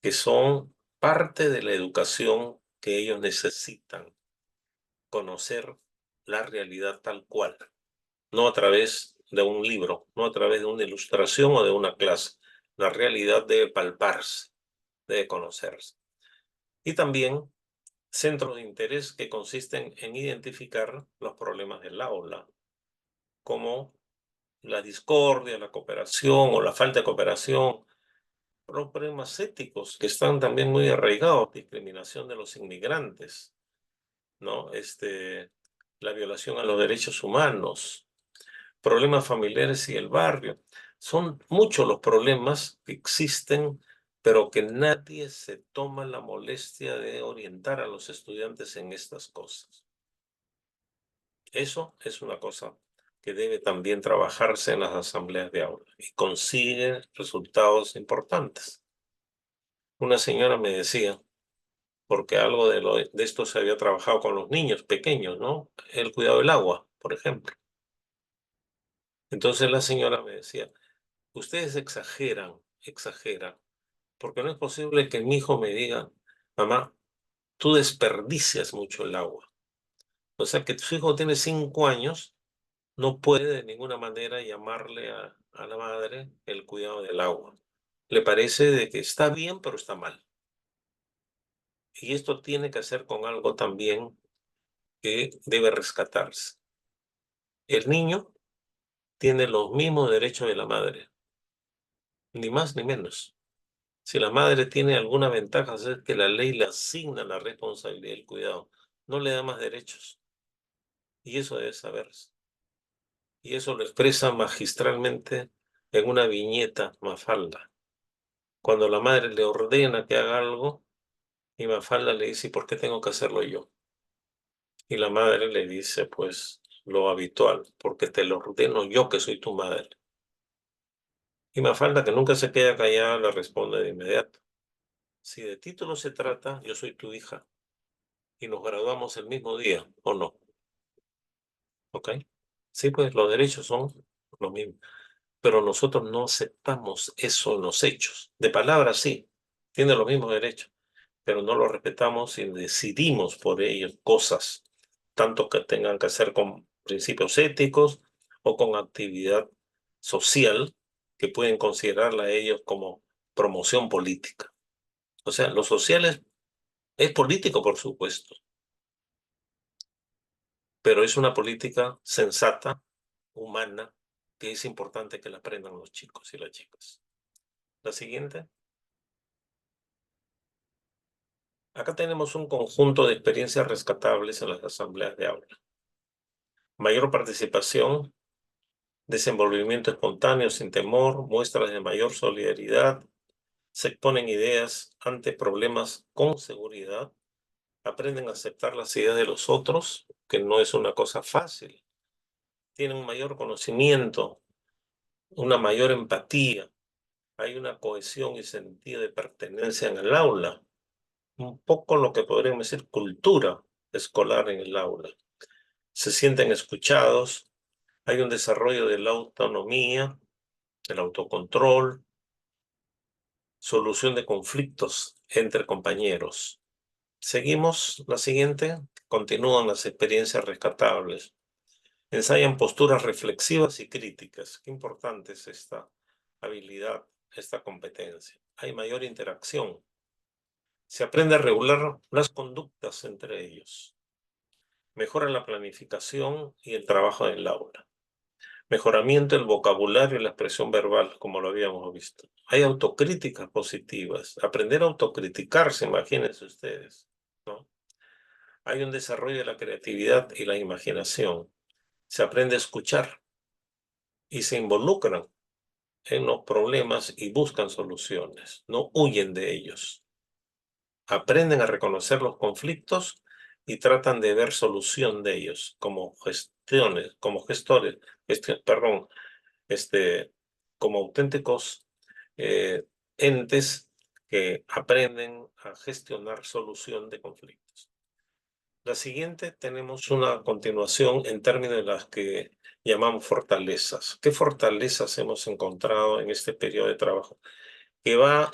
[SPEAKER 2] que son parte de la educación que ellos necesitan, conocer la realidad tal cual, no a través de un libro, no a través de una ilustración o de una clase. La realidad debe palparse, debe conocerse. Y también centros de interés que consisten en identificar los problemas del aula, como la discordia, la cooperación o la falta de cooperación, problemas éticos que están también muy arraigados, discriminación de los inmigrantes, ¿no? La violación a los derechos humanos, problemas familiares y el barrio. Son muchos los problemas que existen, pero que nadie se toma la molestia de orientar a los estudiantes en estas cosas. Eso es una cosa que debe también trabajarse en las asambleas de aula y consigue resultados importantes. Una señora me decía, porque algo de esto se había trabajado con los niños pequeños, ¿no? El cuidado del agua, por ejemplo. Entonces la señora me decía, ustedes exageran, porque no es posible que mi hijo me diga, mamá, tú desperdicias mucho el agua. O sea que tu hijo tiene 5 años, no puede de ninguna manera llamarle a la madre el cuidado del agua. Le parece de que está bien, pero está mal. Y esto tiene que hacer con algo también que debe rescatarse. El niño tiene los mismos derechos de la madre, ni más ni menos. Si la madre tiene alguna ventaja, es que la ley le asigna la responsabilidad del cuidado, no le da más derechos. Y eso debe saberse. Y eso lo expresa magistralmente en una viñeta Mafalda. Cuando la madre le ordena que haga algo, y Mafalda le dice, ¿y por qué tengo que hacerlo yo? Y la madre le dice, pues, lo habitual, porque te lo ordeno yo que soy tu madre. Y Mafalda, que nunca se queda callada, le responde de inmediato, si de título se trata, yo soy tu hija, y nos graduamos el mismo día, ¿o no? ¿Ok? Sí, pues los derechos son lo mismo, pero nosotros no aceptamos eso en los hechos. De palabra sí, tiene los mismos derechos, pero no lo respetamos y decidimos por ellos cosas, tanto que tengan que hacer con principios éticos o con actividad social que pueden considerarla ellos como promoción política. O sea, los sociales Es político, por supuesto, pero es una política sensata, humana, que es importante que la aprendan los chicos y las chicas. La siguiente. Acá tenemos un conjunto de experiencias rescatables en las asambleas de aula. Mayor participación, desenvolvimiento espontáneo sin temor, muestras de mayor solidaridad, se exponen ideas ante problemas con seguridad, aprenden a aceptar las ideas de los otros, que no es una cosa fácil, tienen un mayor conocimiento, una mayor empatía, hay una cohesión y sentido de pertenencia en el aula, un poco lo que podríamos decir cultura escolar en el aula. Se sienten escuchados, hay un desarrollo de la autonomía, el autocontrol, solución de conflictos entre compañeros. Seguimos la siguiente. Continúan las experiencias rescatables. Ensayan posturas reflexivas y críticas. Qué importante es esta habilidad, esta competencia. Hay mayor interacción. Se aprende a regular las conductas entre ellos. Mejora la planificación y el trabajo en el aula. Mejoramiento del vocabulario y la expresión verbal, como lo habíamos visto. Hay autocríticas positivas. Aprender a autocriticarse, imagínense ustedes, ¿no? Hay un desarrollo de la creatividad y la imaginación. Se aprende a escuchar y se involucran en los problemas y buscan soluciones. No huyen de ellos. Aprenden a reconocer los conflictos y tratan de ver solución de ellos como gestores, perdón, como auténticos eh, entes que aprenden a gestionar solución de conflictos. La siguiente tenemos una continuación en términos de las que llamamos fortalezas. ¿Qué fortalezas hemos encontrado en este periodo de trabajo? Que va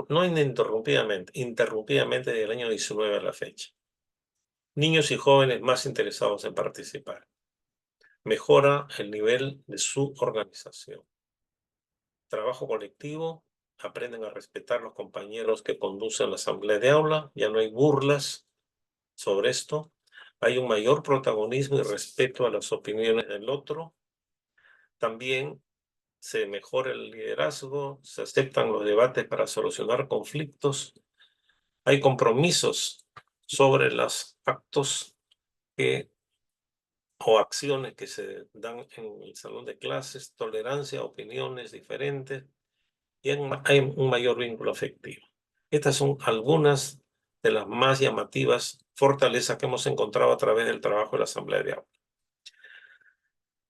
[SPEAKER 2] no ininterrumpidamente, interrumpidamente desde el año 19 a la fecha. Niños y jóvenes más interesados en participar. Mejora el nivel de su organización. Trabajo colectivo, aprenden a respetar los compañeros que conducen la asamblea de aula, ya no hay burlas sobre esto, hay un mayor protagonismo y respeto a las opiniones del otro, también se mejora el liderazgo, se aceptan los debates para solucionar conflictos, hay compromisos sobre los actos o acciones que se dan en el salón de clases, tolerancia a opiniones diferentes, y hay un mayor vínculo afectivo. Estas son algunas de las más llamativas fortalezas que hemos encontrado a través del trabajo de la Asamblea de Aula.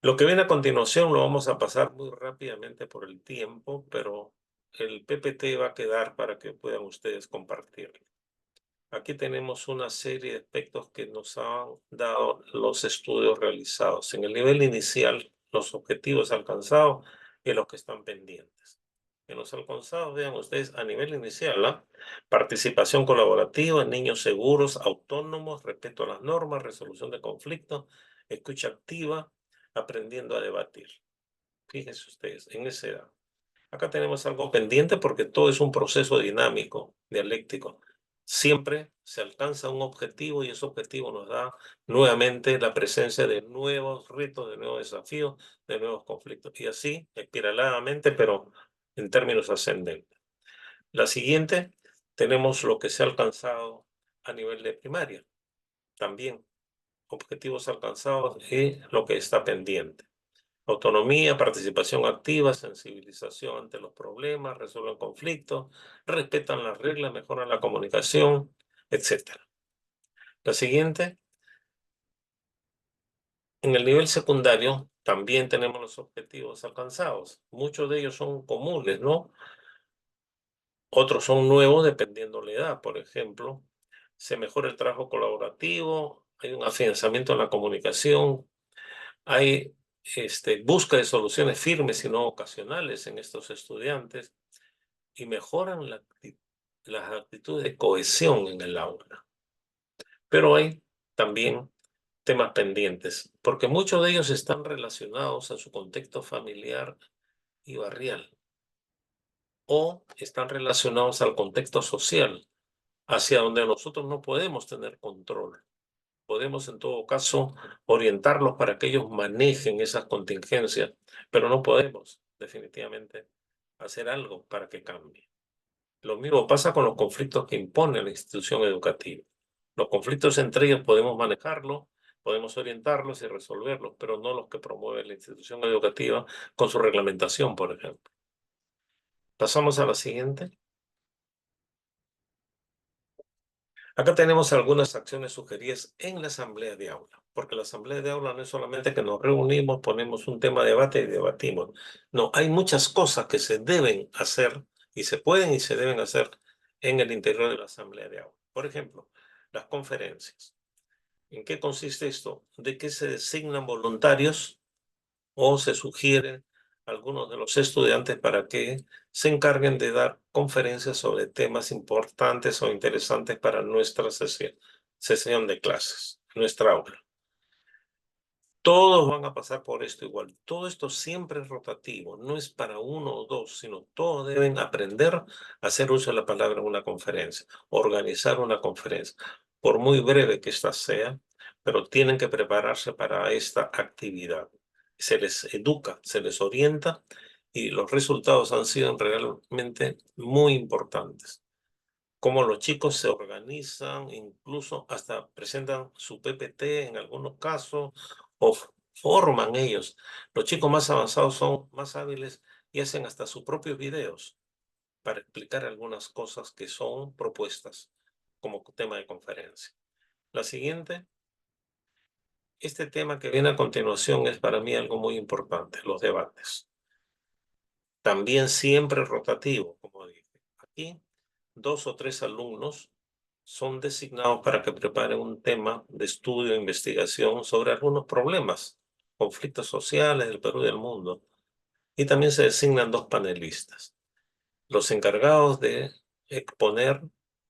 [SPEAKER 2] Lo que viene a continuación lo vamos a pasar muy rápidamente por el tiempo, pero el PPT va a quedar para que puedan ustedes compartirlo. Aquí tenemos una serie de aspectos que nos han dado los estudios realizados. En el nivel inicial, los objetivos alcanzados y los que están pendientes. En los alcanzados, vean ustedes, a nivel inicial, ¿ah? Participación colaborativa, niños seguros, autónomos, respeto a las normas, resolución de conflictos, escucha activa, aprendiendo a debatir. Fíjense ustedes, en esa edad. Acá tenemos algo pendiente porque todo es un proceso dinámico, dialéctico. Siempre se alcanza un objetivo y ese objetivo nos da nuevamente la presencia de nuevos retos, de nuevos desafíos, de nuevos conflictos. Y así, espiraladamente, pero en términos ascendentes. La siguiente, tenemos lo que se ha alcanzado a nivel de primaria. También objetivos alcanzados y lo que está pendiente. Autonomía, participación activa, sensibilización ante los problemas, resuelven conflictos, respetan las reglas, mejoran la comunicación, etc. La siguiente, en el nivel secundario también tenemos los objetivos alcanzados. Muchos de ellos son comunes, ¿no? Otros son nuevos dependiendo de la edad. Por ejemplo, se mejora el trabajo colaborativo, hay un afianzamiento en la comunicación, hay busca de soluciones firmes y no ocasionales en estos estudiantes y mejoran las actitudes de cohesión en el aula. Pero hay también temas pendientes, porque muchos de ellos están relacionados a su contexto familiar y barrial o están relacionados al contexto social, hacia donde nosotros no podemos tener control. Podemos en todo caso orientarlos para que ellos manejen esas contingencias, pero no podemos definitivamente hacer algo para que cambie. Lo mismo pasa con los conflictos que impone la institución educativa. Los conflictos entre ellos podemos manejarlos, podemos orientarlos y resolverlos, pero no los que promueve la institución educativa con su reglamentación, por ejemplo. Pasamos a la siguiente. Acá tenemos algunas acciones sugeridas en la asamblea de aula, porque la asamblea de aula no es solamente que nos reunimos, ponemos un tema de debate y debatimos. No, hay muchas cosas que se deben hacer y se pueden y se deben hacer en el interior de la asamblea de aula. Por ejemplo, las conferencias. ¿En qué consiste esto? De que se designan voluntarios o se sugieren algunos de los estudiantes para que se encarguen de dar conferencias sobre temas importantes o interesantes para nuestra sesión de clases, nuestra aula. Todos van a pasar por esto igual. Todo esto siempre es rotativo, no es para uno o dos, sino todos deben aprender a hacer uso de la palabra en una conferencia, organizar una conferencia, por muy breve que ésta sea, pero tienen que prepararse para esta actividad. Se les educa, se les orienta y los resultados han sido realmente muy importantes. Cómo los chicos se organizan, incluso hasta presentan su PPT en algunos casos, o forman ellos. Los chicos más avanzados son más hábiles y hacen hasta sus propios videos para explicar algunas cosas que son propuestas como tema de conferencia. La siguiente, este tema que viene a continuación es para mí algo muy importante, los debates. También siempre rotativo, como dije. Aquí, 2 o 3 alumnos son designados para que preparen un tema de estudio e investigación sobre algunos problemas, conflictos sociales del Perú y del mundo. Y también se designan 2 panelistas. Los encargados de exponer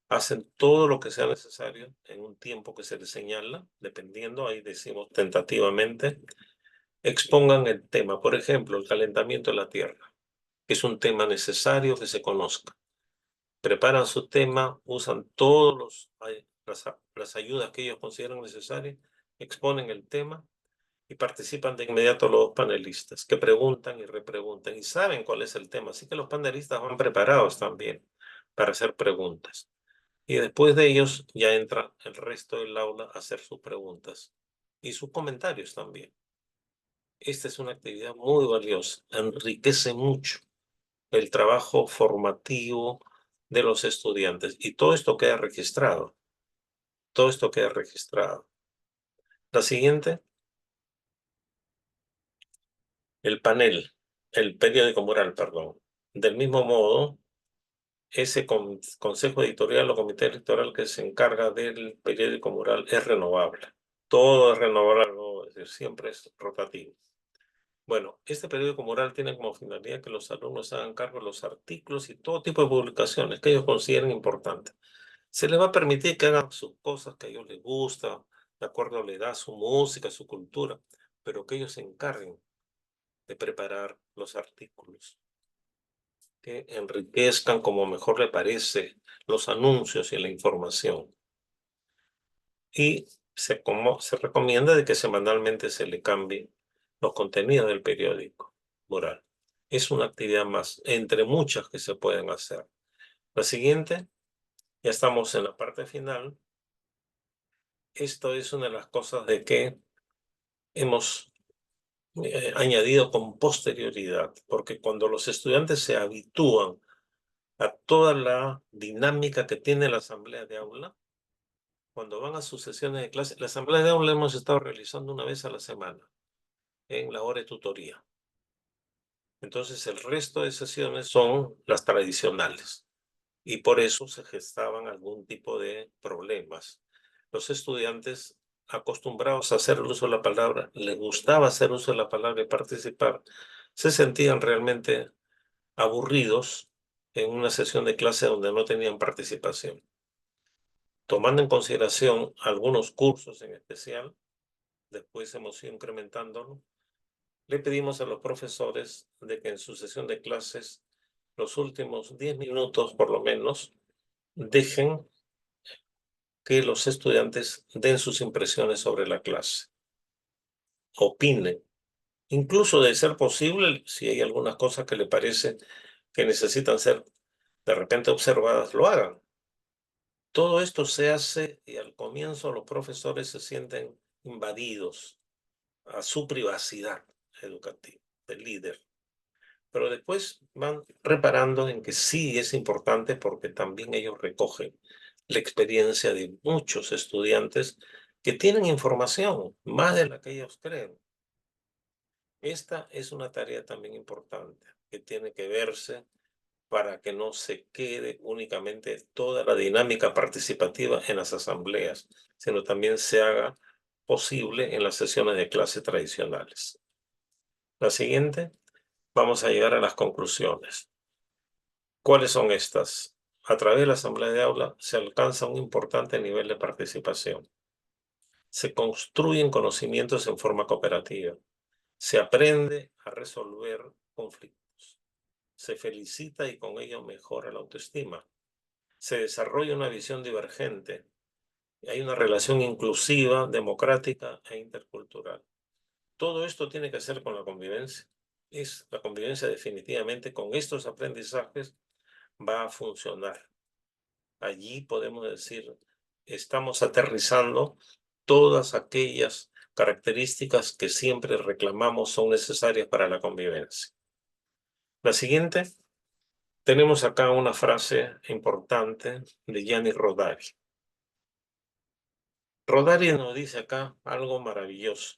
[SPEAKER 2] hacen todo lo que sea necesario en un tiempo que se les señala, dependiendo, ahí decimos tentativamente, expongan el tema. Por ejemplo, el calentamiento de la Tierra, que es un tema necesario que se conozca. Preparan su tema, usan todas las ayudas que ellos consideran necesarias, exponen el tema y participan de inmediato los panelistas que preguntan y repreguntan y saben cuál es el tema. Así que los panelistas van preparados también para hacer preguntas. Y después de ellos ya entra el resto del aula a hacer sus preguntas y sus comentarios también. Esta es una actividad muy valiosa, enriquece mucho el trabajo formativo de los estudiantes. Y todo esto queda registrado. Todo esto queda registrado. La siguiente, el panel, el periódico mural, perdón. Del mismo modo, ese consejo editorial o comité electoral que se encarga del periódico mural es renovable. Todo es renovable, es decir, siempre es rotativo. Bueno, este periódico mural tiene como finalidad que los alumnos hagan cargo de los artículos y todo tipo de publicaciones que ellos consideren importantes. Se les va a permitir que hagan sus cosas que a ellos les gusta, de acuerdo a la edad, su música, su cultura, pero que ellos se encarguen de preparar los artículos, que enriquezcan como mejor le parece los anuncios y la información. Y se recomienda de que semanalmente se le cambie los contenidos del periódico mural. Es una actividad más, entre muchas que se pueden hacer. La siguiente, ya estamos en la parte final. Esto es una de las cosas de que hemos añadido con posterioridad, porque cuando los estudiantes se habitúan a toda la dinámica que tiene la asamblea de aula, cuando van a sus sesiones de clase, la asamblea de aula hemos estado realizando una vez a la semana en la hora de tutoría. Entonces el resto de sesiones son las tradicionales y por eso se gestaban algún tipo de problemas. Los estudiantes acostumbrados a hacer uso de la palabra, les gustaba hacer uso de la palabra y participar, se sentían realmente aburridos en una sesión de clase donde no tenían participación. Tomando en consideración algunos cursos en especial, después hemos ido incrementándolo, le pedimos a los profesores de que en su sesión de clases, los últimos 10 minutos por lo menos, dejen que los estudiantes den sus impresiones sobre la clase, opinen, incluso de ser posible, si hay algunas cosas que le parece que necesitan ser de repente observadas, lo hagan. Todo esto se hace y al comienzo los profesores se sienten invadidos a su privacidad educativa del líder, pero después van reparando en que sí es importante porque también ellos recogen la experiencia de muchos estudiantes que tienen información, más de la que ellos creen. Esta es una tarea también importante que tiene que verse para que no se quede únicamente toda la dinámica participativa en las asambleas, sino también se haga posible en las sesiones de clase tradicionales. La siguiente, vamos a llegar a las conclusiones. ¿Cuáles son estas? A través de la asamblea de aula se alcanza un importante nivel de participación. Se construyen conocimientos en forma cooperativa. Se aprende a resolver conflictos. Se felicita y con ello mejora la autoestima. Se desarrolla una visión divergente. Hay una relación inclusiva, democrática e intercultural. Todo esto tiene que hacer con la convivencia. Es la convivencia definitivamente con estos aprendizajes va a funcionar. Allí podemos decir, estamos aterrizando todas aquellas características que siempre reclamamos son necesarias para la convivencia. La siguiente, tenemos acá una frase importante de Gianni Rodari. Rodari nos dice acá algo maravilloso,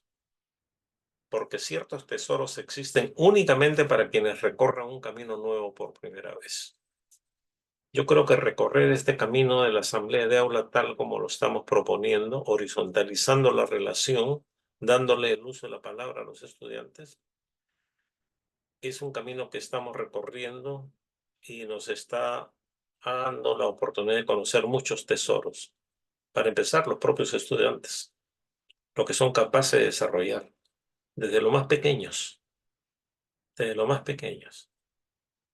[SPEAKER 2] porque ciertos tesoros existen únicamente para quienes recorran un camino nuevo por primera vez. Yo creo que recorrer este camino de la asamblea de aula tal como lo estamos proponiendo, horizontalizando la relación, dándole el uso de la palabra a los estudiantes, es un camino que estamos recorriendo y nos está dando la oportunidad de conocer muchos tesoros. Para empezar, los propios estudiantes, lo que son capaces de desarrollar, desde desde lo más pequeños,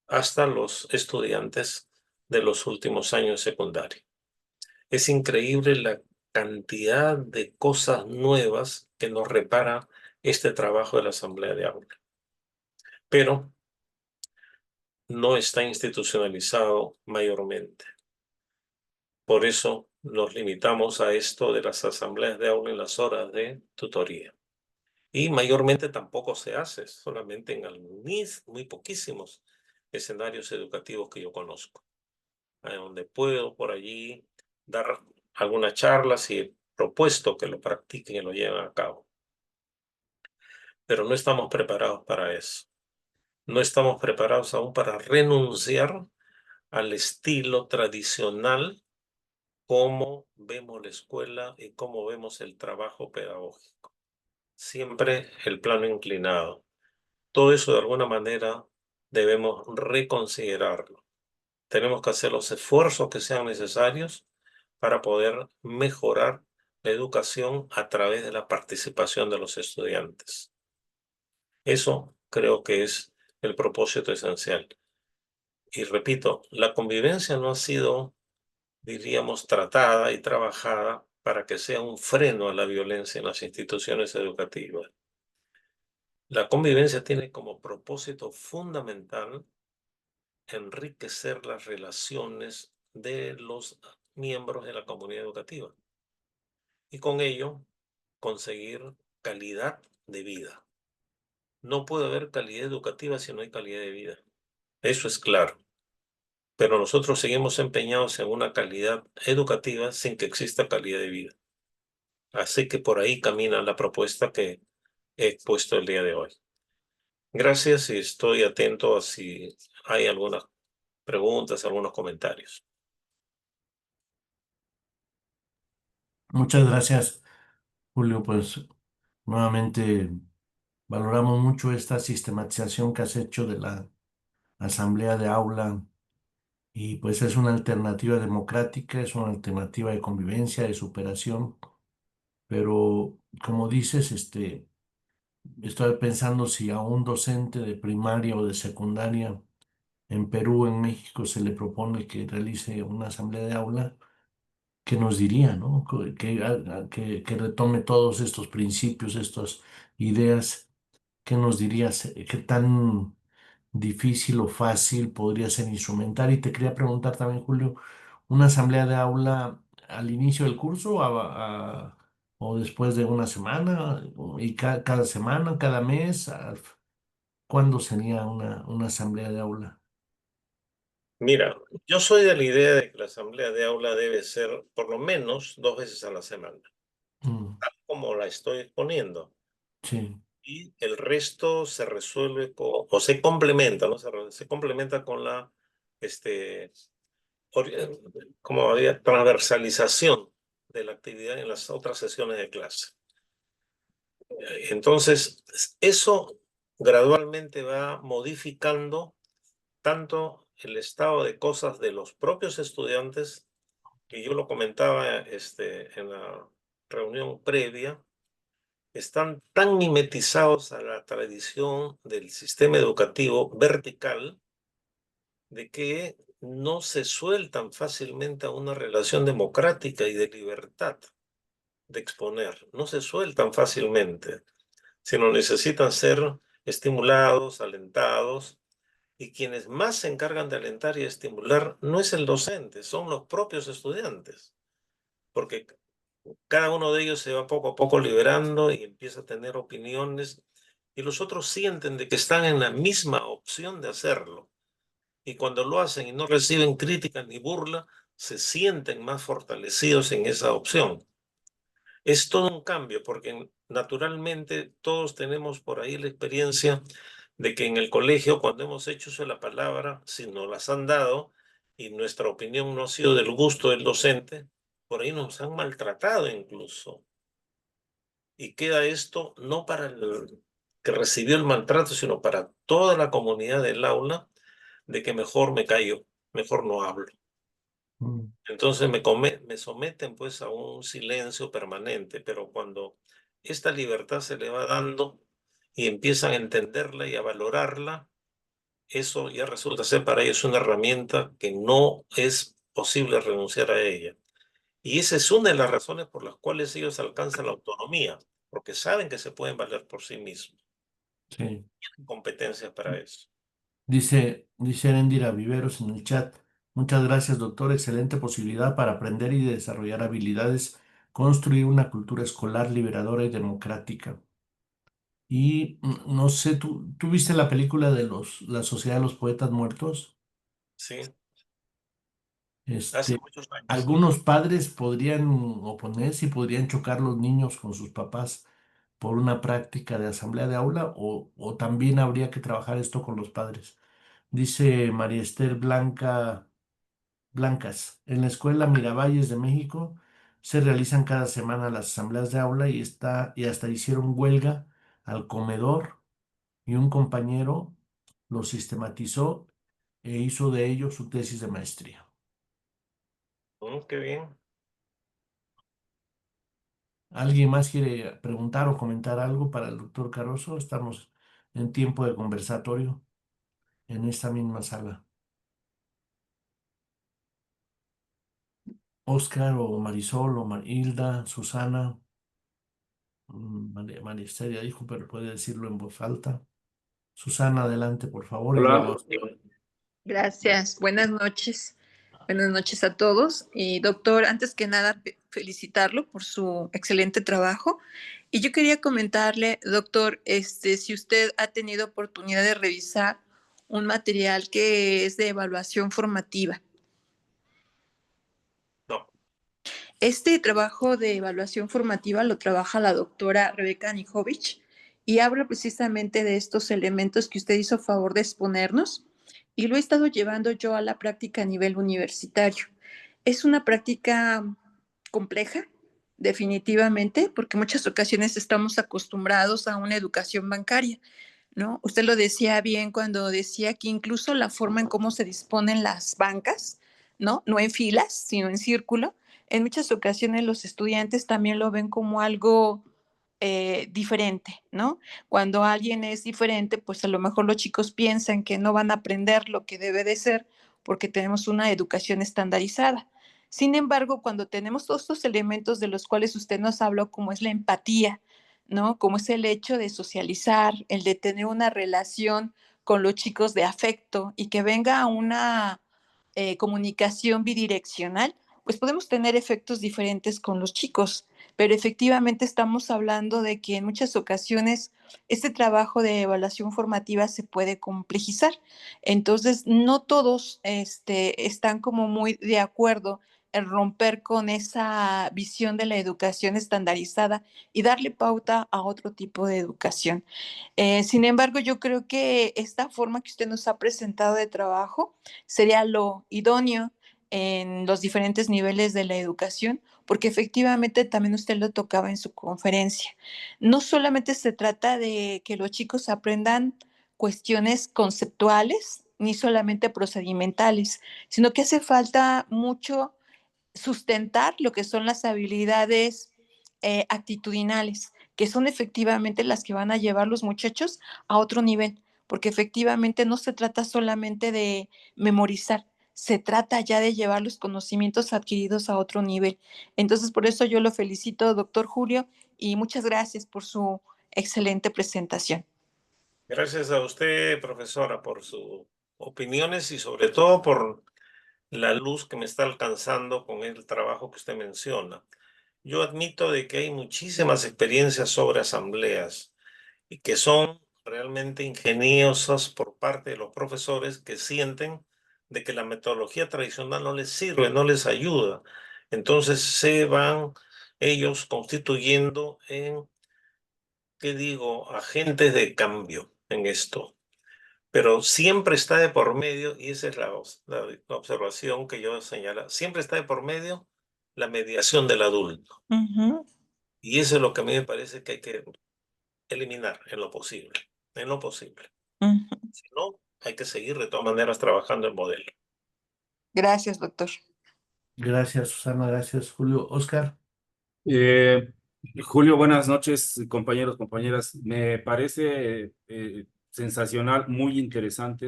[SPEAKER 2] hasta los estudiantes de los últimos años secundarios. Es increíble la cantidad de cosas nuevas que nos repara este trabajo de la asamblea de aula. Pero no está institucionalizado mayormente. Por eso nos limitamos a esto de las asambleas de aula en las horas de tutoría. Y mayormente tampoco se hace, solamente en algunos, muy poquísimos escenarios educativos que yo conozco, a donde puedo por allí dar algunas charlas y he propuesto que lo practiquen y lo lleven a cabo. Pero no estamos preparados para eso. No estamos preparados aún para renunciar al estilo tradicional, cómo vemos la escuela y cómo vemos el trabajo pedagógico. Siempre el plano inclinado. Todo eso de alguna manera debemos reconsiderarlo. Tenemos que hacer los esfuerzos que sean necesarios para poder mejorar la educación a través de la participación de los estudiantes. Eso creo que es el propósito esencial. Y repito, la convivencia no ha sido, diríamos, tratada y trabajada para que sea un freno a la violencia en las instituciones educativas. La convivencia tiene como propósito fundamental enriquecer las relaciones de los miembros de la comunidad educativa y con ello conseguir calidad de vida. No puede haber calidad educativa si no hay calidad de vida. Eso es claro. Pero nosotros seguimos empeñados en una calidad educativa sin que exista calidad de vida. Así que por ahí camina la propuesta que he expuesto el día de hoy. Gracias y estoy atento a si hay algunas preguntas, algunos comentarios.
[SPEAKER 1] Muchas gracias, Julio. Pues nuevamente valoramos mucho esta sistematización que has hecho de la asamblea de aula y pues es una alternativa democrática, es una alternativa de convivencia, de superación, pero como dices, estoy pensando si a un docente de primaria o de secundaria en Perú, en México, se le propone que realice una asamblea de aula, ¿qué nos diría, ¿no? Que retome todos estos principios, estas ideas. ¿Qué nos dirías? ¿Qué tan difícil o fácil podría ser instrumentar? Y te quería preguntar también, Julio, ¿una asamblea de aula al inicio del curso o después de una semana? ¿Y cada semana, cada mes? ¿Cuándo sería una asamblea de aula?
[SPEAKER 2] Mira, yo soy de la idea de que la asamblea de aula debe ser por lo menos 2 veces a la semana,
[SPEAKER 1] Mm,
[SPEAKER 2] como la estoy exponiendo.
[SPEAKER 1] sí,
[SPEAKER 2] Y el resto se resuelve o se complementa, ¿no? Se complementa con la, este, ori- como había transversalización de la actividad en las otras sesiones de clase. Entonces, eso gradualmente va modificando tanto el estado de cosas de los propios estudiantes, y yo lo comentaba en la reunión previa, están tan mimetizados a la tradición del sistema educativo vertical de que no se sueltan fácilmente a una relación democrática y de libertad de exponer, no se sueltan fácilmente, sino necesitan ser estimulados, alentados, y quienes más se encargan de alentar y estimular no es el docente, son los propios estudiantes, porque cada uno de ellos se va poco a poco liberando y empieza a tener opiniones, y los otros sienten de que están en la misma opción de hacerlo. Y cuando lo hacen y no reciben críticas ni burla, se sienten más fortalecidos en esa opción. Es todo un cambio, porque naturalmente todos tenemos por ahí la experiencia de que en el colegio, cuando hemos hecho uso de la palabra, si nos las han dado y nuestra opinión no ha sido del gusto del docente, por ahí nos han maltratado incluso. Y queda esto no para el que recibió el maltrato, sino para toda la comunidad del aula, de que mejor me callo, mejor no hablo.
[SPEAKER 1] mm,
[SPEAKER 2] Entonces me someten pues a un silencio permanente, pero cuando esta libertad se le va dando y empiezan a entenderla y a valorarla, eso ya resulta ser para ellos una herramienta que no es posible renunciar a ella. Y esa es una de las razones por las cuales ellos alcanzan la autonomía, porque saben que se pueden valer por sí mismos,
[SPEAKER 1] sí.
[SPEAKER 2] tienen competencias para eso.
[SPEAKER 1] Dice Erendira Viveros en el chat. Muchas gracias, doctor. Excelente posibilidad para aprender y desarrollar habilidades, construir una cultura escolar liberadora y democrática. Y no sé, ¿tú viste la película de la Sociedad de los Poetas Muertos?
[SPEAKER 2] Sí, hace
[SPEAKER 1] Este,
[SPEAKER 2] muchos años.
[SPEAKER 1] algunos padres podrían oponerse y podrían chocar los niños con sus papás por una práctica de asamblea de aula o también habría que trabajar esto con los padres. Dice María Esther Blancas, en la escuela Miravalles de México se realizan cada semana las asambleas de aula y hasta hicieron huelga al comedor y un compañero lo sistematizó e hizo de ello su tesis de maestría.
[SPEAKER 2] Qué bien.
[SPEAKER 1] ¿Alguien más quiere preguntar o comentar algo para el doctor Caroso? Estamos en tiempo de conversatorio en esta misma sala. Oscar o Marisol o Hilda, Susana, María Esther ya dijo, pero puede decirlo en voz alta. Susana, adelante, por favor, y luego
[SPEAKER 3] Hola.
[SPEAKER 1] Oscar.
[SPEAKER 3] Gracias. Buenas noches. Buenas noches a todos. Y doctor, antes que nada, felicitarlo por su excelente trabajo. Y yo quería comentarle, doctor, si usted ha tenido oportunidad de revisar un material que es de evaluación formativa.
[SPEAKER 2] No,
[SPEAKER 3] Este trabajo de evaluación formativa lo trabaja la doctora Rebeca Nijovic y habla precisamente de estos elementos que usted hizo favor de exponernos y lo he estado llevando yo a la práctica a nivel universitario. Es una práctica compleja, definitivamente, porque en muchas ocasiones estamos acostumbrados a una educación bancaria, ¿no? Usted lo decía bien cuando decía que incluso la forma en cómo se disponen las bancas, ¿no? No en filas, sino en círculo. En muchas ocasiones los estudiantes también lo ven como algo diferente, ¿no? Cuando alguien es diferente, pues a lo mejor los chicos piensan que no van a aprender lo que debe de ser porque tenemos una educación estandarizada. Sin embargo, cuando tenemos todos estos elementos de los cuales usted nos habló, como es la empatía, ¿no? Como es el hecho de socializar, el de tener una relación con los chicos de afecto y que venga una comunicación bidireccional, pues podemos tener efectos diferentes con los chicos, pero efectivamente estamos hablando de que en muchas ocasiones este trabajo de evaluación formativa se puede complejizar. Entonces, no todos están como muy de acuerdo en romper con esa visión de la educación estandarizada y darle pauta a otro tipo de educación. Sin embargo, yo creo que esta forma que usted nos ha presentado de trabajo sería lo idóneo en los diferentes niveles de la educación, porque efectivamente también usted lo tocaba en su conferencia. No solamente se trata de que los chicos aprendan cuestiones conceptuales, ni solamente procedimentales, sino que hace falta mucho sustentar lo que son las habilidades actitudinales, que son efectivamente las que van a llevar los muchachos a otro nivel, porque efectivamente no se trata solamente de memorizar, se trata ya de llevar los conocimientos adquiridos a otro nivel. Entonces, por eso yo lo felicito, doctor Julio, y muchas gracias por su excelente presentación.
[SPEAKER 2] Gracias a usted, profesora, por sus opiniones y sobre todo por la luz que me está alcanzando con el trabajo que usted menciona. Yo admito de que hay muchísimas experiencias sobre asambleas y que son realmente ingeniosas por parte de los profesores que sienten de que la metodología tradicional no les sirve, no les ayuda. Entonces se van ellos constituyendo en, ¿qué digo?, agentes de cambio en esto. Pero siempre está de por medio, y esa es la observación que yo señalo, siempre está de por medio la mediación del adulto.
[SPEAKER 3] Ujú,
[SPEAKER 2] Y eso es lo que a mí me parece que hay que eliminar en lo posible, en lo posible.
[SPEAKER 3] ujú.
[SPEAKER 2] Si no, hay que seguir de todas maneras trabajando el modelo.
[SPEAKER 3] Gracias, doctor.
[SPEAKER 1] Gracias, Susana. Gracias, Julio. Oscar.
[SPEAKER 4] Eh, Julio, buenas noches, compañeros, compañeras. Me parece sensacional, muy interesante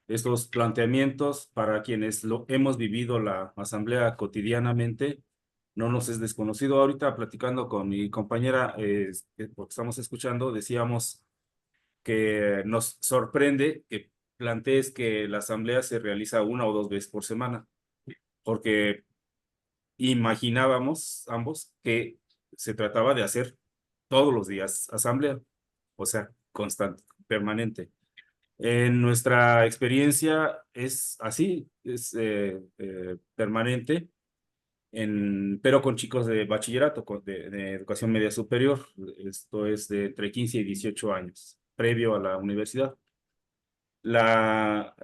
[SPEAKER 4] estos planteamientos para quienes lo hemos vivido la asamblea cotidianamente. No nos es desconocido. Ahorita platicando con mi compañera, porque estamos escuchando, decíamos que nos sorprende que plantees que la asamblea se realiza una o dos veces por semana, porque imaginábamos ambos que se trataba de hacer todos los días asamblea, o sea, constante, permanente. En nuestra experiencia es así, es permanente, pero con chicos de bachillerato, de educación media superior. Esto es de entre 15 y 18 años, previo a la universidad. La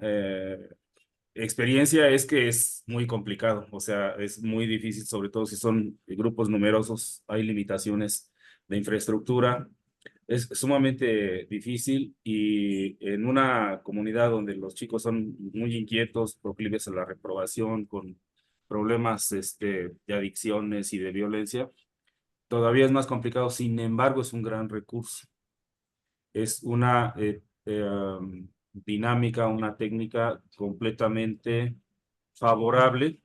[SPEAKER 4] experiencia es que es muy complicado, o sea, es muy difícil, sobre todo si son grupos numerosos, hay limitaciones de infraestructura, es sumamente difícil y en una comunidad donde los chicos son muy inquietos, proclives a la reprobación, con problemas de adicciones y de violencia, todavía es más complicado, sin embargo, es un gran recurso. Es una dinámica, una técnica completamente favorable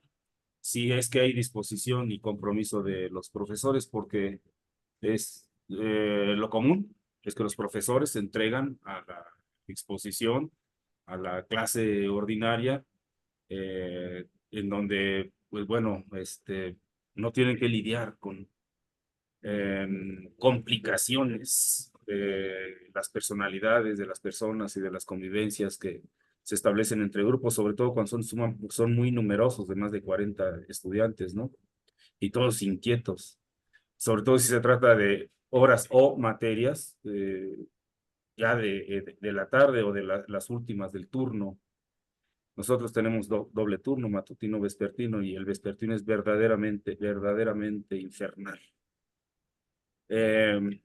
[SPEAKER 4] si es que hay disposición y compromiso de los profesores, porque es lo común, es que los profesores se entregan a la exposición, a la clase ordinaria, en donde, pues bueno, no tienen que lidiar con complicaciones de las personalidades de las personas y de las convivencias que se establecen entre grupos, sobre todo cuando son muy numerosos, de más de 40 estudiantes, ¿no? Y todos inquietos, sobre todo si se trata de horas o materias ya de la tarde o de las últimas del turno. Nosotros tenemos doble turno, matutino, vespertino, y el vespertino es verdaderamente, verdaderamente infernal. Eh,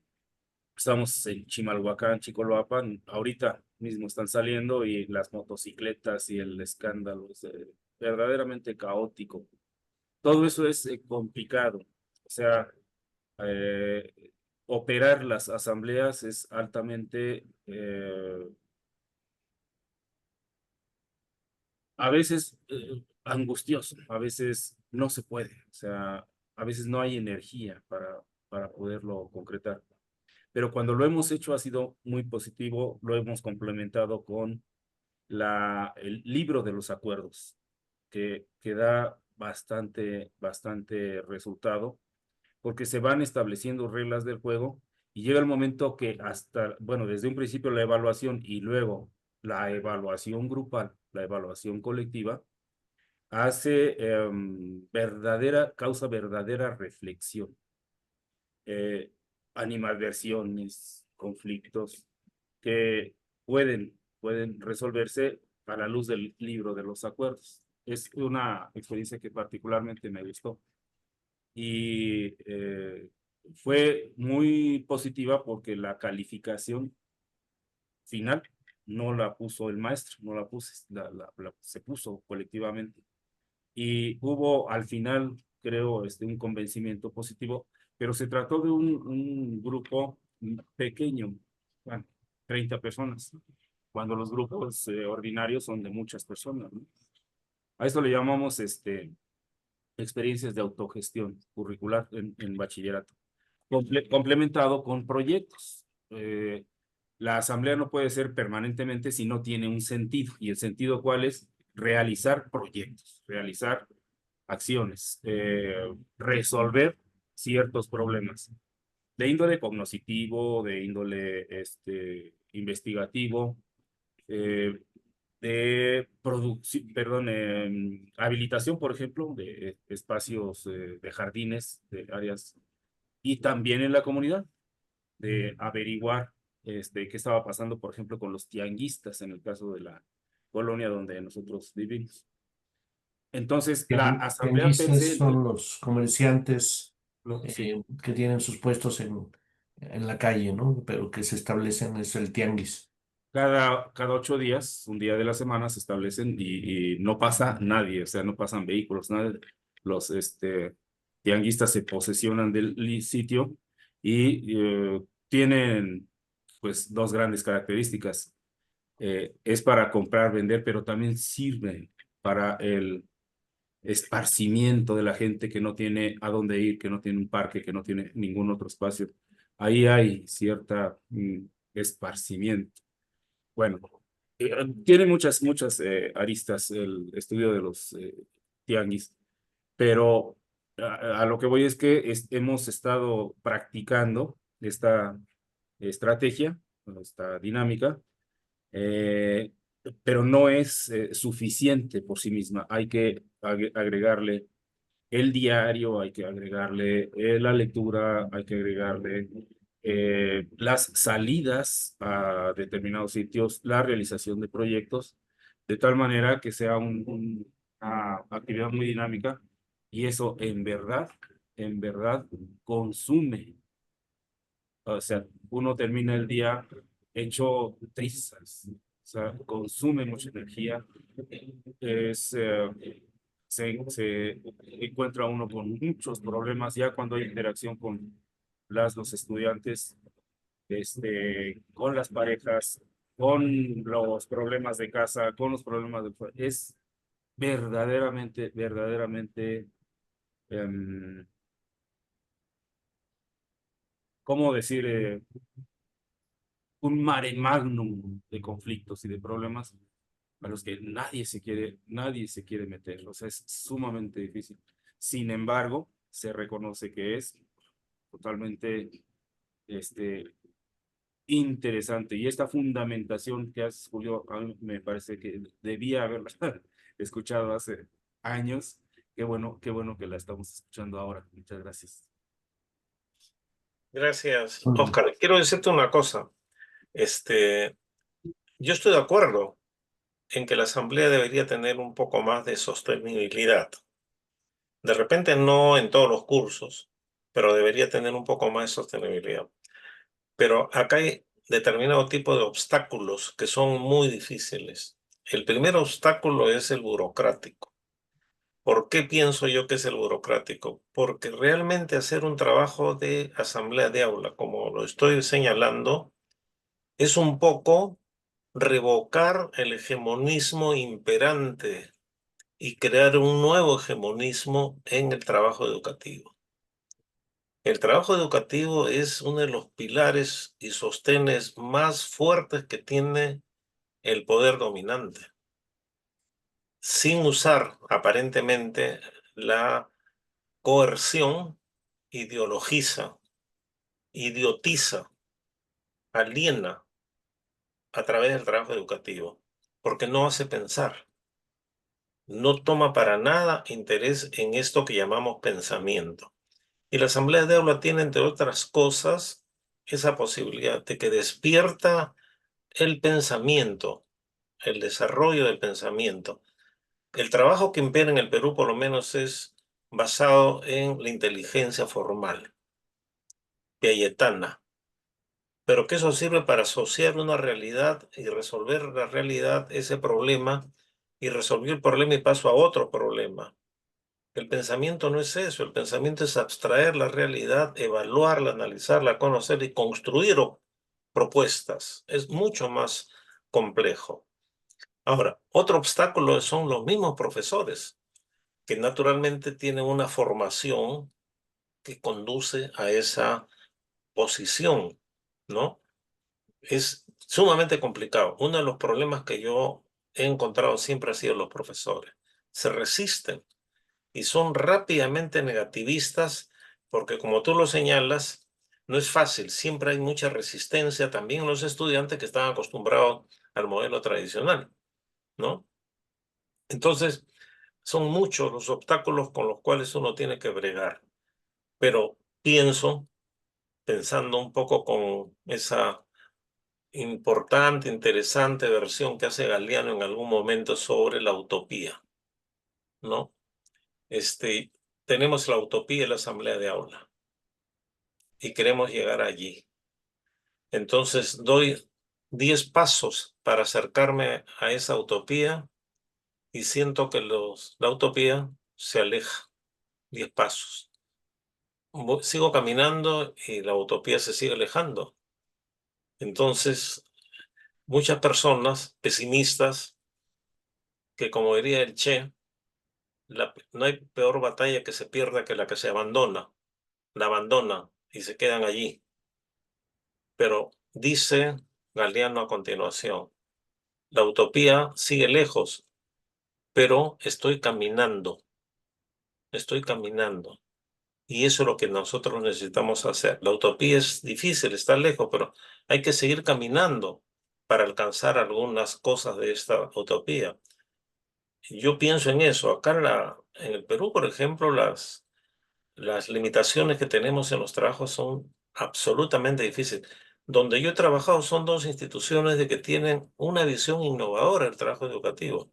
[SPEAKER 4] Estamos en Chimalhuacán, Chicoloapan, ahorita mismo están saliendo y las motocicletas y el escándalo es verdaderamente caótico. Todo eso es complicado. O sea, eh, operar las asambleas es altamente, a veces angustioso, a veces no se puede, o sea, a veces no hay energía para poderlo concretar. Pero cuando lo hemos hecho ha sido muy positivo, lo hemos complementado con el libro de los acuerdos, que da bastante resultado, porque se van estableciendo reglas del juego y llega el momento que bueno, desde un principio la evaluación y luego la evaluación grupal, la evaluación colectiva, causa verdadera reflexión, animadversiones, conflictos que pueden resolverse a la luz del libro de los acuerdos. Es una experiencia que particularmente me gustó y fue muy positiva porque la calificación final no la puso el maestro, no la puse, se puso colectivamente. Y hubo al final, creo, un convencimiento positivo, pero se trató de un grupo pequeño, bueno, 30 personas, cuando los grupos ordinarios son de muchas personas, ¿no? A esto le llamamos experiencias de autogestión curricular en bachillerato, complementado con proyectos. La asamblea no puede ser permanentemente si no tiene un sentido, y el sentido ¿cuál es? Realizar proyectos, realizar acciones, resolver ciertos problemas de índole cognoscitivo, de índole investigativo, eh, de producción, perdón, habilitación, por ejemplo, de espacios de jardines, de áreas, y también en la comunidad, de averiguar qué estaba pasando, por ejemplo, con los tianguistas en el caso de la colonia donde nosotros vivimos. Entonces, la asamblea per
[SPEAKER 1] Tianguistas
[SPEAKER 4] se,
[SPEAKER 1] son los comerciantes
[SPEAKER 4] sí,
[SPEAKER 1] que tienen sus puestos en la calle, ¿no? Pero que se establecen, es el tianguis.
[SPEAKER 4] cada 8 días, un día de la semana se establecen y no pasa nadie, o sea, no pasan vehículos, nada. Los tianguistas se posesionan del sitio y tienen pues dos grandes características. Es para comprar, vender, pero también sirve para el esparcimiento de la gente que no tiene a dónde ir, que no tiene un parque, que no tiene ningún otro espacio. Ahí hay cierta esparcimiento. Bueno, tiene muchas aristas el estudio de los tianguis, pero a lo que voy es que hemos estado practicando esta estrategia, esta dinámica, eh, pero no es suficiente por sí misma. Hay que agregarle el diario, hay que agregarle la lectura, hay que agregarle las salidas a determinados sitios, la realización de proyectos, de tal manera que sea una actividad muy dinámica y eso en verdad consume. O sea, uno termina el día hecho trizas, o sea, consume mucha energía, es, se encuentra uno con muchos problemas ya cuando hay interacción con los estudiantes, con las parejas, con los problemas de casa, con los problemas de... Es verdaderamente, em, ¿cómo decir? Un mare magnum de conflictos y de problemas a los que nadie se quiere meter. O sea, es sumamente difícil. Sin embargo, se reconoce que es totalmente interesante. Y esta fundamentación que haces, Julio, a mí me parece que debía haberla escuchado hace años. Qué bueno que la estamos escuchando ahora. Muchas gracias.
[SPEAKER 2] Gracias, Oscar. Quiero decirte una cosa. Yo estoy de acuerdo en que la asamblea debería tener un poco más de sostenibilidad. De repente no en todos los cursos, pero debería tener un poco más de sostenibilidad. Pero acá hay determinado tipo de obstáculos que son muy difíciles. El primer obstáculo es el burocrático. ¿Por qué pienso yo que es el burocrático? Porque realmente hacer un trabajo de asamblea de aula, como lo estoy señalando, es un poco revocar el hegemonismo imperante y crear un nuevo hegemonismo en el trabajo educativo. El trabajo educativo es uno de los pilares y sostenes más fuertes que tiene el poder dominante, sin usar aparentemente la coerción, ideologiza, idiotiza, aliena a través del trabajo educativo, porque no hace pensar, no toma para nada interés en esto que llamamos pensamiento. Y la asamblea de aula tiene, entre otras cosas, esa posibilidad de que despierta el pensamiento, el desarrollo del pensamiento. El trabajo que impera en el Perú, por lo menos, es basado en la inteligencia formal, piagetana, pero que eso sirve para asociar una realidad y resolver la realidad, ese problema, y resolver el problema y paso a otro problema. El pensamiento no es eso, el pensamiento es abstraer la realidad, evaluarla, analizarla, conocer y construir propuestas. Es mucho más complejo. Ahora, otro obstáculo son los mismos profesores, que naturalmente tienen una formación que conduce a esa posición, ¿no? Es sumamente complicado. Uno de los problemas que yo he encontrado siempre ha sido los profesores. Se resisten y son rápidamente negativistas porque, como tú lo señalas, no es fácil. Siempre hay mucha resistencia también en los estudiantes que están acostumbrados al modelo tradicional, ¿no? Entonces, son muchos los obstáculos con los cuales uno tiene que bregar. Pero pensando un poco con esa importante, interesante versión que hace Galeano en algún momento sobre la utopía, ¿no? Tenemos la utopía y la asamblea de aula y queremos llegar allí. Entonces doy 10 pasos para acercarme a esa utopía y siento que la utopía se aleja 10 pasos. Sigo caminando y la utopía se sigue alejando. Entonces, muchas personas pesimistas que, como diría el Che, no hay peor batalla que se pierda que la que se abandona. La abandonan y se quedan allí. Pero dice Galeano a continuación, la utopía sigue lejos, pero estoy caminando. Y eso es lo que nosotros necesitamos hacer. La utopía es difícil, está lejos, pero hay que seguir caminando para alcanzar algunas cosas de esta utopía. Yo pienso en eso. Acá en el Perú, por ejemplo, las limitaciones que tenemos en los trabajos son absolutamente difíciles. Donde yo he trabajado son dos instituciones de que tienen una visión innovadora del trabajo educativo.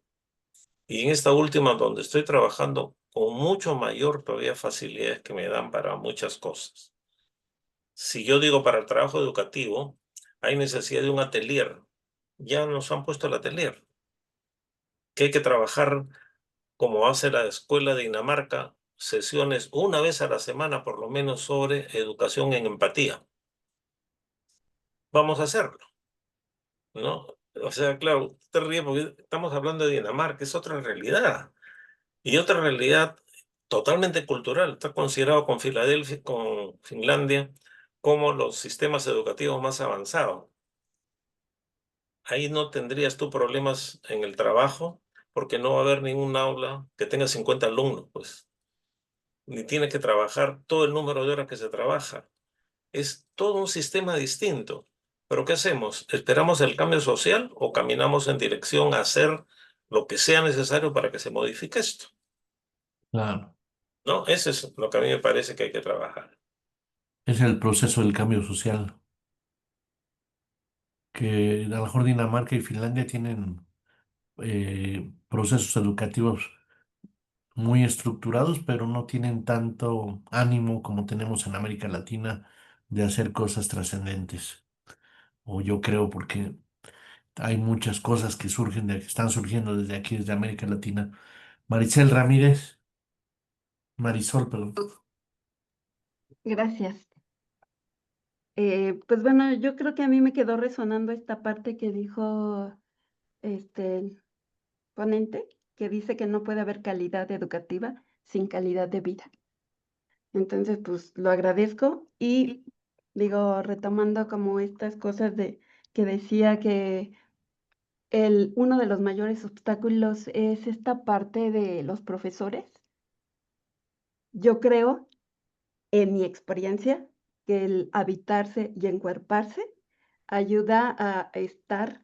[SPEAKER 2] Y en esta última, donde estoy trabajando, con mucho mayor todavía facilidades que me dan para muchas cosas. Si yo digo para el trabajo educativo, hay necesidad de un atelier. Ya nos han puesto el atelier. Que hay que trabajar como hace la escuela de Dinamarca, sesiones una vez a la semana por lo menos sobre educación en empatía. Vamos a hacerlo, ¿no? O sea, claro, te ríes porque estamos hablando de Dinamarca, es otra realidad. Y otra realidad totalmente cultural. Está considerado con Filadelfia, con Finlandia, como los sistemas educativos más avanzados. Ahí no tendrías tú problemas en el trabajo, porque no va a haber ningún aula que tenga 50 alumnos, pues. Ni tienes que trabajar todo el número de horas que se trabaja. Es todo un sistema distinto. Pero ¿qué hacemos? ¿Esperamos el cambio social o caminamos en dirección a hacer lo que sea necesario para que se modifique esto?
[SPEAKER 1] Claro.
[SPEAKER 2] ¿No? Eso es lo que a mí me parece que hay que trabajar.
[SPEAKER 1] Es el proceso del cambio social, que a lo mejor Dinamarca y Finlandia tienen procesos educativos muy estructurados, pero no tienen tanto ánimo como tenemos en América Latina de hacer cosas trascendentes. O yo creo porque hay muchas cosas que que están surgiendo desde aquí, desde América Latina. Maricel Ramírez, Marisol, perdón.
[SPEAKER 5] Gracias. Pues bueno, yo creo que a mí me quedó resonando esta parte que dijo el ponente, que dice que no puede haber calidad educativa sin calidad de vida. Entonces, pues lo agradezco y digo, retomando como estas cosas de que decía que uno de los mayores obstáculos es esta parte de los profesores. Yo creo, en mi experiencia, que el habitarse y encuerparse ayuda a estar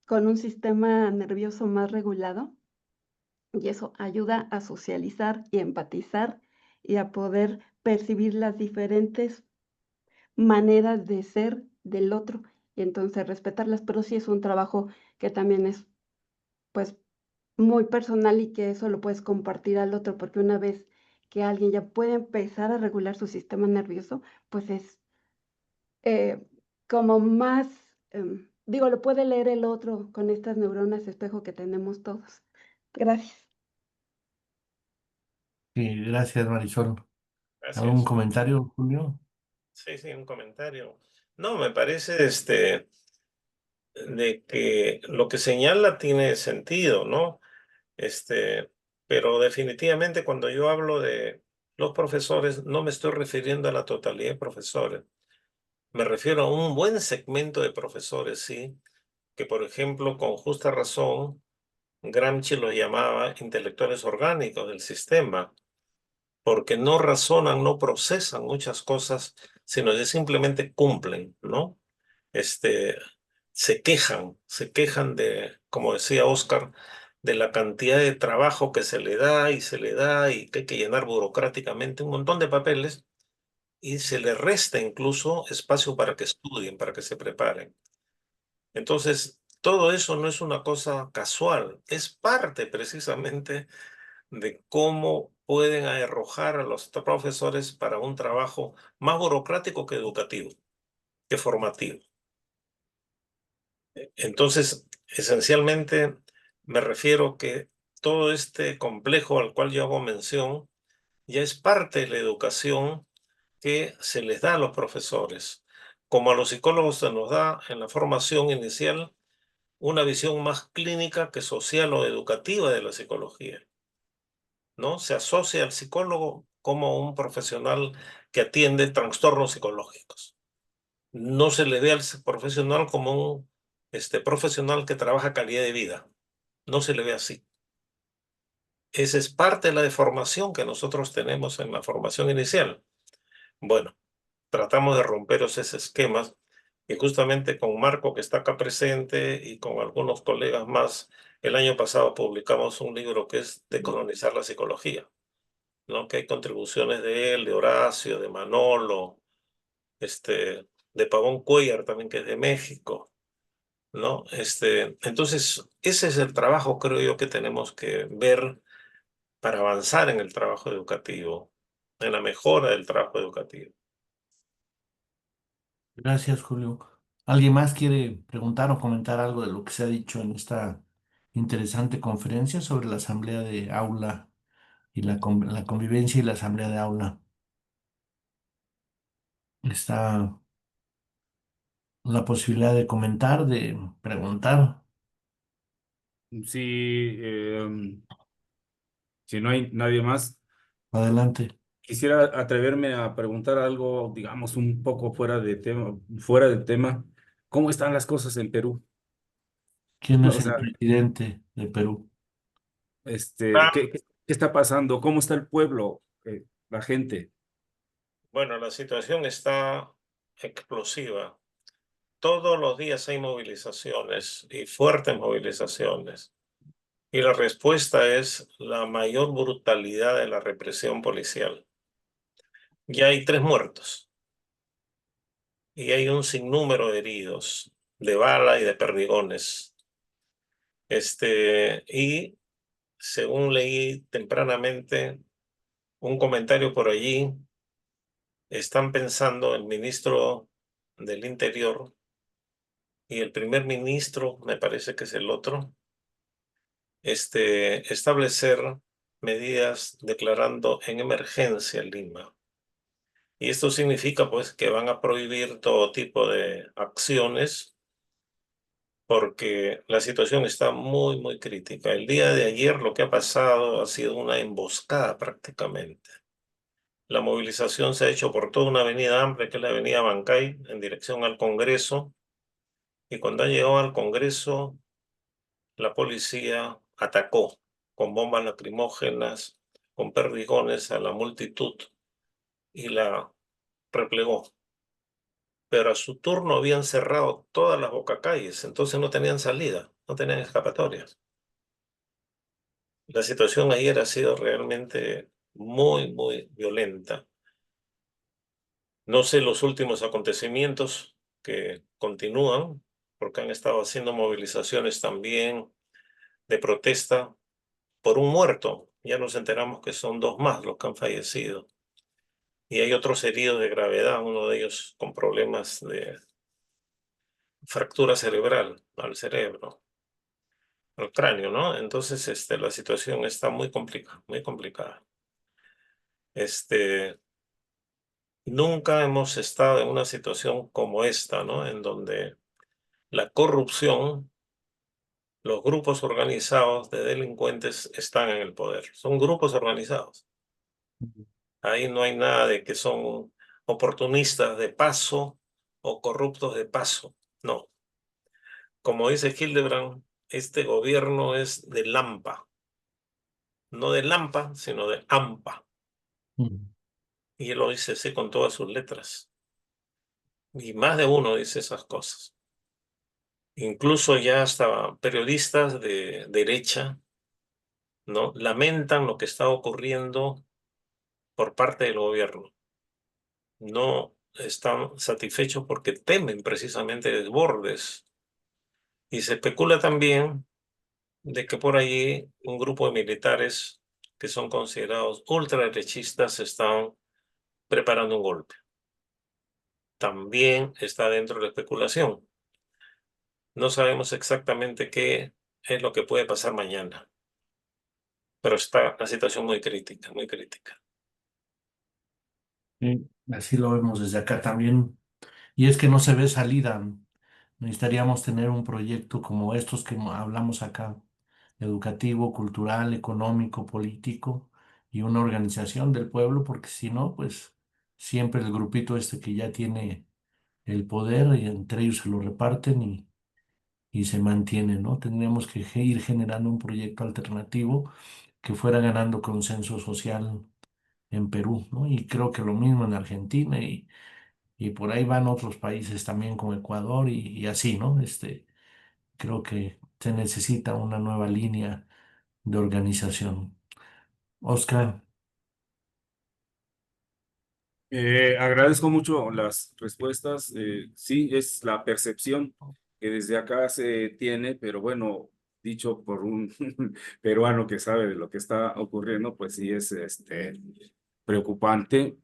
[SPEAKER 5] con un sistema nervioso más regulado y eso ayuda a socializar y empatizar y a poder percibir las diferentes maneras de ser del otro y entonces respetarlas, pero sí es un trabajo que también es, pues, muy personal y que eso lo puedes compartir al otro, porque una vez que alguien ya puede empezar a regular su sistema nervioso, pues es eh, como más, digo, lo puede leer el otro con estas neuronas espejo que tenemos todos. Gracias.
[SPEAKER 1] Sí, gracias, Marisol. ¿Algún
[SPEAKER 2] Gracias.
[SPEAKER 1] comentario, Julio?
[SPEAKER 2] Sí, sí, un comentario. No, me parece de que lo que señala tiene sentido, ¿no? Pero definitivamente cuando yo hablo de los profesores, no me estoy refiriendo a la totalidad de profesores. Me refiero a un buen segmento de profesores, sí, que por ejemplo, con justa razón, Gramsci los llamaba intelectuales orgánicos del sistema, porque no razonan, no procesan muchas cosas, sino que simplemente cumplen, ¿no? Este, se quejan de, como decía Oscar, de la cantidad de trabajo que se le da y se le da y que hay que llenar burocráticamente un montón de papeles y se le resta incluso espacio para que estudien, para que se preparen. Entonces, todo eso no es una cosa casual, es parte precisamente de cómo pueden arrojar a los profesores para un trabajo más burocrático que educativo, que formativo. Entonces, esencialmente me refiero que todo este complejo al cual yo hago mención ya es parte de la educación que se les da a los profesores. Como a los psicólogos se nos da en la formación inicial una visión más clínica que social o educativa de la psicología, ¿no? Se asocia al psicólogo como un profesional que atiende trastornos psicológicos. No se le ve al profesional como un profesional que trabaja calidad de vida. No se le ve así. Esa es parte de la deformación que nosotros tenemos en la formación inicial. Bueno, tratamos de romper esos esquemas y justamente con Marco, que está acá presente, y con algunos colegas más, el año pasado publicamos un libro que es Decolonizar la psicología, ¿no? Que hay contribuciones de él, de Horacio, de Manolo, de Pavón Cuellar también, que es de México, ¿no? Entonces, ese es el trabajo, creo yo, que tenemos que ver para avanzar en el trabajo educativo, en la mejora del trabajo educativo.
[SPEAKER 1] Gracias, Julio. ¿Alguien más quiere preguntar o comentar algo de lo que se ha dicho en esta interesante conferencia sobre la asamblea de aula y la convivencia y la asamblea de aula? Está la posibilidad de comentar, de preguntar.
[SPEAKER 4] Sí, si no hay nadie más,
[SPEAKER 1] Adelante.
[SPEAKER 4] quisiera atreverme a preguntar algo, digamos, un poco fuera del tema. ¿Cómo están las cosas en Perú?
[SPEAKER 1] ¿Quién
[SPEAKER 4] O
[SPEAKER 1] es el
[SPEAKER 4] sea,
[SPEAKER 1] presidente de Perú?
[SPEAKER 4] ¿qué, qué está pasando? ¿Cómo está el pueblo, la gente?
[SPEAKER 2] Bueno, la situación está explosiva. Todos los días hay movilizaciones y fuertes movilizaciones. Y la respuesta es la mayor brutalidad de la represión policial. Ya hay 3 muertos y hay un sinnúmero de heridos de bala y de perdigones. Y según leí tempranamente un comentario por allí, están pensando el ministro del Interior y el primer ministro, me parece que es el otro, establecer medidas declarando en emergencia Lima. Y esto significa pues que van a prohibir todo tipo de acciones porque la situación está muy, muy crítica. El día de ayer lo que ha pasado ha sido una emboscada prácticamente. La movilización se ha hecho por toda una avenida amplia, que es la avenida Bancay, en dirección al Congreso, y cuando ha llegado al Congreso, la policía atacó con bombas lacrimógenas, con perdigones a la multitud y la replegó. Pero a su turno habían cerrado todas las bocacalles, entonces no tenían salida, no tenían escapatorias. La situación ayer ha sido realmente muy, muy violenta. No sé los últimos acontecimientos que continúan, porque han estado haciendo movilizaciones también de protesta por un muerto. Ya nos enteramos que son 2 más los que han fallecido. Y hay otros heridos de gravedad, uno de ellos con problemas de fractura cerebral al cerebro, al cráneo, ¿no? Entonces, la situación está muy complicada, muy complicada. Nunca hemos estado en una situación como esta, ¿no? En donde la corrupción, los grupos organizados de delincuentes están en el poder. Son grupos organizados. Ahí no hay nada de que son oportunistas de paso o corruptos de paso. No. Como dice Hildebrand, este gobierno es de Lampa. No de Lampa, sino de AMPA.
[SPEAKER 1] Mm.
[SPEAKER 2] Y él lo dice así con todas sus letras. Y más de uno dice esas cosas. Incluso ya hasta periodistas de derecha, ¿no? Lamentan lo que está ocurriendo por parte del gobierno. No están satisfechos porque temen precisamente desbordes. Y se especula también de que por allí un grupo de militares que son considerados ultraderechistas están preparando un golpe. También está dentro de la especulación. No sabemos exactamente qué es lo que puede pasar mañana, pero está la situación muy crítica, muy crítica.
[SPEAKER 1] Sí, así lo vemos desde acá también. Y es que no se ve salida. Necesitaríamos tener un proyecto como estos que hablamos acá, educativo, cultural, económico, político, y una organización del pueblo, porque si no, pues siempre el grupito este que ya tiene el poder y entre ellos se lo reparten y se mantiene, ¿no? Tendríamos que ir generando un proyecto alternativo que fuera ganando consenso social en Perú, ¿no? Y creo que lo mismo en Argentina y por ahí van otros países también como Ecuador y así, ¿no? Creo que se necesita una nueva línea de organización. Oscar,
[SPEAKER 4] Agradezco mucho las respuestas. Sí, es la percepción que desde acá se tiene, pero bueno, dicho por un peruano que sabe de lo que está ocurriendo, pues sí es preocupante.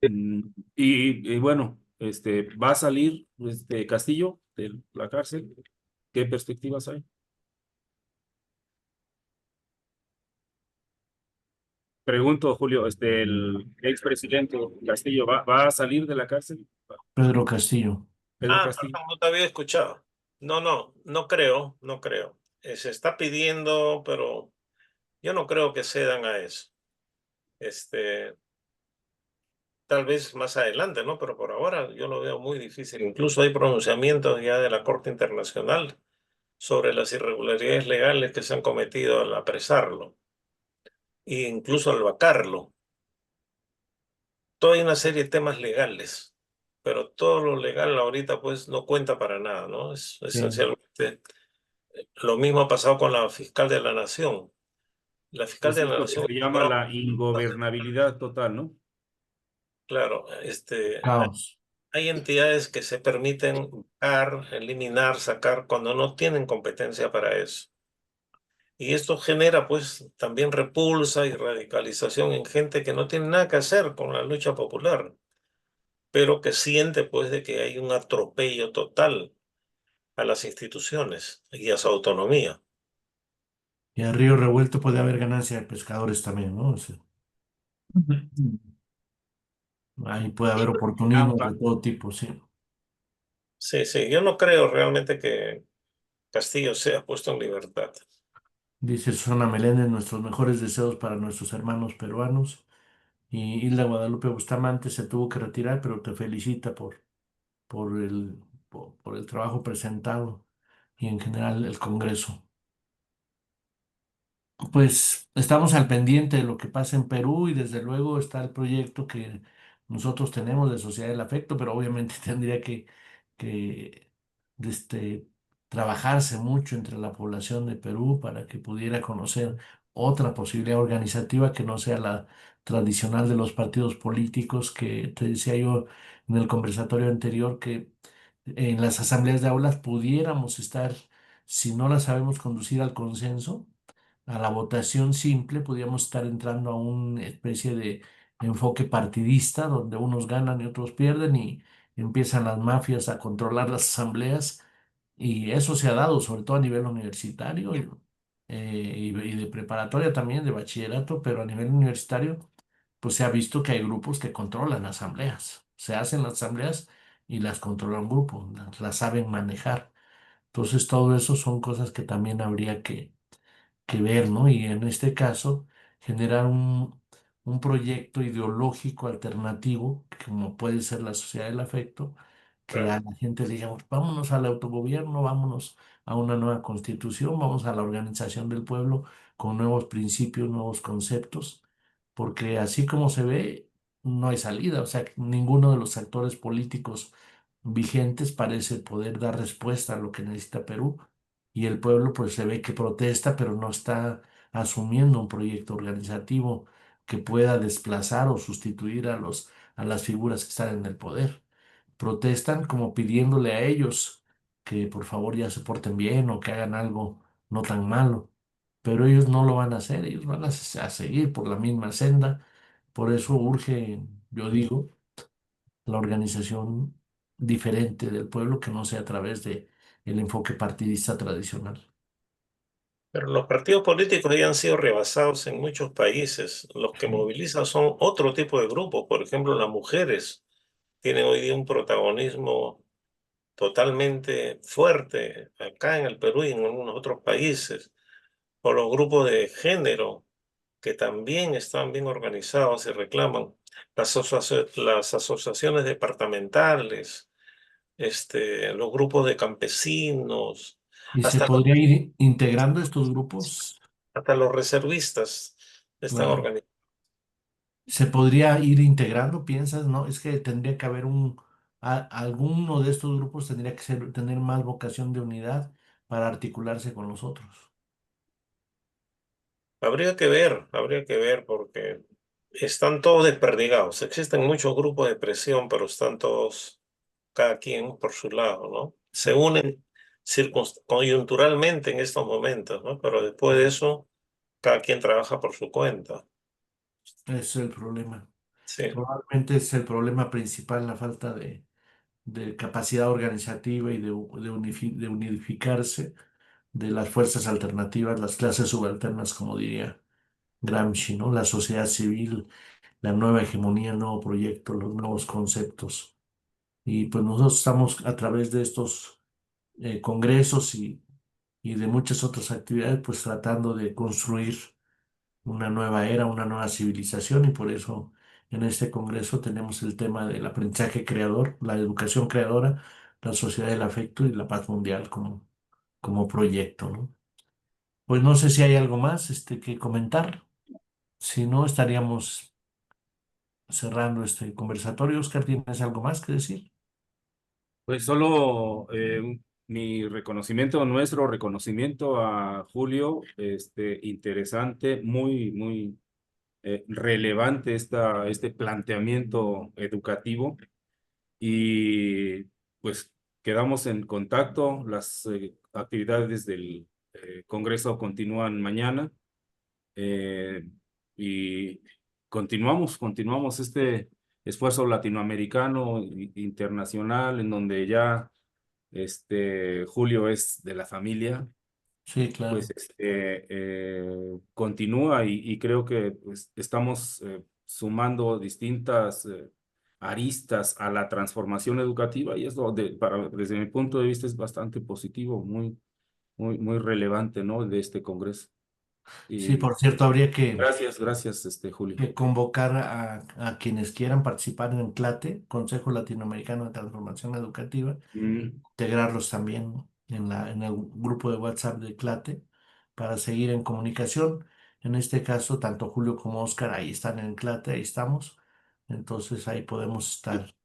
[SPEAKER 4] Y bueno, ¿va a salir Castillo de la cárcel? ¿Qué perspectivas hay? Pregunto, Julio, el expresidente Castillo, ¿va a salir de la cárcel?
[SPEAKER 1] Pedro Castillo.
[SPEAKER 4] Pedro
[SPEAKER 2] Ah,
[SPEAKER 4] Castillo.
[SPEAKER 2] no te había escuchado. No, no, no creo, no creo. Se está pidiendo, pero yo no creo que cedan a eso. Este, Tal vez más adelante, ¿no? Pero por ahora yo lo veo muy difícil. Incluso hay pronunciamientos ya de la Corte Internacional sobre las irregularidades legales que se han cometido al apresarlo e incluso al vacarlo. Toda hay una serie de temas legales, pero todo lo legal ahorita pues no cuenta para nada, ¿no? Es
[SPEAKER 1] Sí.
[SPEAKER 2] esencialmente lo mismo ha pasado con la fiscal de la Nación. La fiscal
[SPEAKER 4] Pues
[SPEAKER 2] de la
[SPEAKER 4] esto que
[SPEAKER 2] Nación,
[SPEAKER 4] se llama la ingobernabilidad total, ¿no?
[SPEAKER 2] claro,
[SPEAKER 1] Caos.
[SPEAKER 2] hay entidades que se permiten vacar, eliminar, sacar cuando no tienen competencia para eso. Y esto genera pues también repulsa y radicalización en gente que no tiene nada que hacer con la lucha popular, pero que siente pues de que hay un atropello total a las instituciones y a su autonomía.
[SPEAKER 1] Y a río revuelto puede haber ganancia de pescadores también, ¿no? O sea, ahí puede haber oportunismo de
[SPEAKER 4] AMPA.
[SPEAKER 1] todo tipo, sí.
[SPEAKER 2] Sí, sí, yo no creo realmente que Castillo sea puesto en libertad.
[SPEAKER 1] Dice Susana Meléndez, nuestros mejores deseos para nuestros hermanos peruanos. Y Hilda Guadalupe Bustamante se tuvo que retirar, pero te felicita por por el trabajo presentado y en general el Congreso. Pues estamos al pendiente de lo que pasa en Perú y desde luego está el proyecto que nosotros tenemos de Sociedad del Afecto, pero obviamente tendría que este, trabajarse mucho entre la población de Perú para que pudiera conocer otra posibilidad organizativa que no sea la tradicional de los partidos políticos, que te decía yo en el conversatorio anterior que en las asambleas de aulas pudiéramos estar, si no las sabemos conducir al consenso, a la votación simple, podríamos estar entrando a una especie de enfoque partidista donde unos ganan y otros pierden y empiezan las mafias a controlar las asambleas y eso se ha dado sobre todo a nivel universitario y de preparatoria también, de bachillerato, pero a nivel universitario pues se ha visto que hay grupos que controlan asambleas, se hacen las asambleas y las controla un grupo, las saben manejar. Entonces todo eso son cosas que también habría que ver, ¿no? Y en este caso, generar un proyecto ideológico alternativo, como puede ser la sociedad del afecto, que a
[SPEAKER 2] Claro.
[SPEAKER 1] la gente le digamos, vámonos al autogobierno, vámonos a una nueva constitución, vamos a la organización del pueblo con nuevos principios, nuevos conceptos, porque así como se ve, no hay salida, o sea, que ninguno de los actores políticos vigentes parece poder dar respuesta a lo que necesita Perú y el pueblo pues se ve que protesta, pero no está asumiendo un proyecto organizativo que pueda desplazar o sustituir a las figuras que están en el poder. Protestan como pidiéndole a ellos que por favor ya se porten bien o que hagan algo no tan malo, pero ellos no lo van a hacer, ellos van a seguir por la misma senda. Por eso urge, yo digo, la organización diferente del pueblo que no sea a través de el enfoque partidista tradicional.
[SPEAKER 2] Pero los partidos políticos ya han sido rebasados en muchos países. Los que
[SPEAKER 1] Sí.
[SPEAKER 2] movilizan son otro tipo de grupos. Por ejemplo, las mujeres tienen hoy día un protagonismo totalmente fuerte acá en el Perú y en algunos otros países. O los grupos de género que también están bien organizados y reclaman. Las asociaciones departamentales, los grupos de campesinos,
[SPEAKER 1] Y se
[SPEAKER 2] hasta los,
[SPEAKER 1] podría ir integrando estos grupos,
[SPEAKER 2] hasta los reservistas están
[SPEAKER 1] claro.
[SPEAKER 2] organizados.
[SPEAKER 1] Se podría ir integrando, piensas, ¿no? Es que tendría que haber alguno de estos grupos tendría que tener más vocación de unidad para articularse con los otros.
[SPEAKER 2] Habría que ver porque están todos desperdigados. Existen muchos grupos de presión, pero están todos, cada quien por su lado, ¿no? Se unen coyunturalmente en estos momentos, ¿no? Pero después de eso, cada quien trabaja por su cuenta.
[SPEAKER 1] Ese es el problema.
[SPEAKER 2] Sí.
[SPEAKER 1] Probablemente es el problema principal, la falta de capacidad organizativa y de unificarse de las fuerzas alternativas, las clases subalternas, como diría Gramsci, ¿no? La sociedad civil, la nueva hegemonía, el nuevo proyecto, los nuevos conceptos. Y pues nosotros estamos a través de estos congresos y de muchas otras actividades, pues tratando de construir una nueva era, una nueva civilización y por eso en este congreso tenemos el tema del aprendizaje creador, la educación creadora, la sociedad del afecto y la paz mundial como proyecto, ¿no? Pues no sé si hay algo más que comentar. Si no, estaríamos cerrando este conversatorio. Oscar, ¿tienes algo más que decir?
[SPEAKER 4] Pues solo mi reconocimiento, nuestro reconocimiento a Julio, interesante, muy relevante este planteamiento educativo y pues quedamos en contacto. Las actividades del Congreso continúan mañana y continuamos este esfuerzo latinoamericano e internacional en donde ya Julio es de la familia,
[SPEAKER 1] Sí,
[SPEAKER 4] pues
[SPEAKER 1] claro.
[SPEAKER 4] continúa y creo que pues, estamos sumando distintas aristas a la transformación educativa y eso desde mi punto de vista es bastante positivo, muy muy relevante, ¿no? De este congreso.
[SPEAKER 1] Sí,
[SPEAKER 4] Y
[SPEAKER 1] por cierto, habría
[SPEAKER 4] gracias, Julio.
[SPEAKER 1] que convocar a quienes quieran participar en el CLATE, Consejo Latinoamericano de Transformación Educativa,
[SPEAKER 4] Mm,
[SPEAKER 1] integrarlos también en el grupo de WhatsApp de CLATE para seguir en comunicación. En este caso, tanto Julio como Oscar ahí están en CLATE, ahí estamos. Entonces ahí podemos estar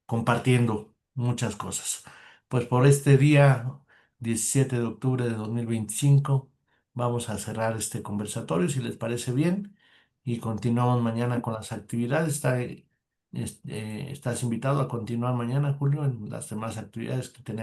[SPEAKER 1] compartiendo muchas cosas. Pues por este día, 17 de octubre de 2025, vamos a cerrar este conversatorio, si les parece bien, y continuamos mañana con las actividades. Estás invitado a continuar mañana, Julio, en las demás actividades que tenemos.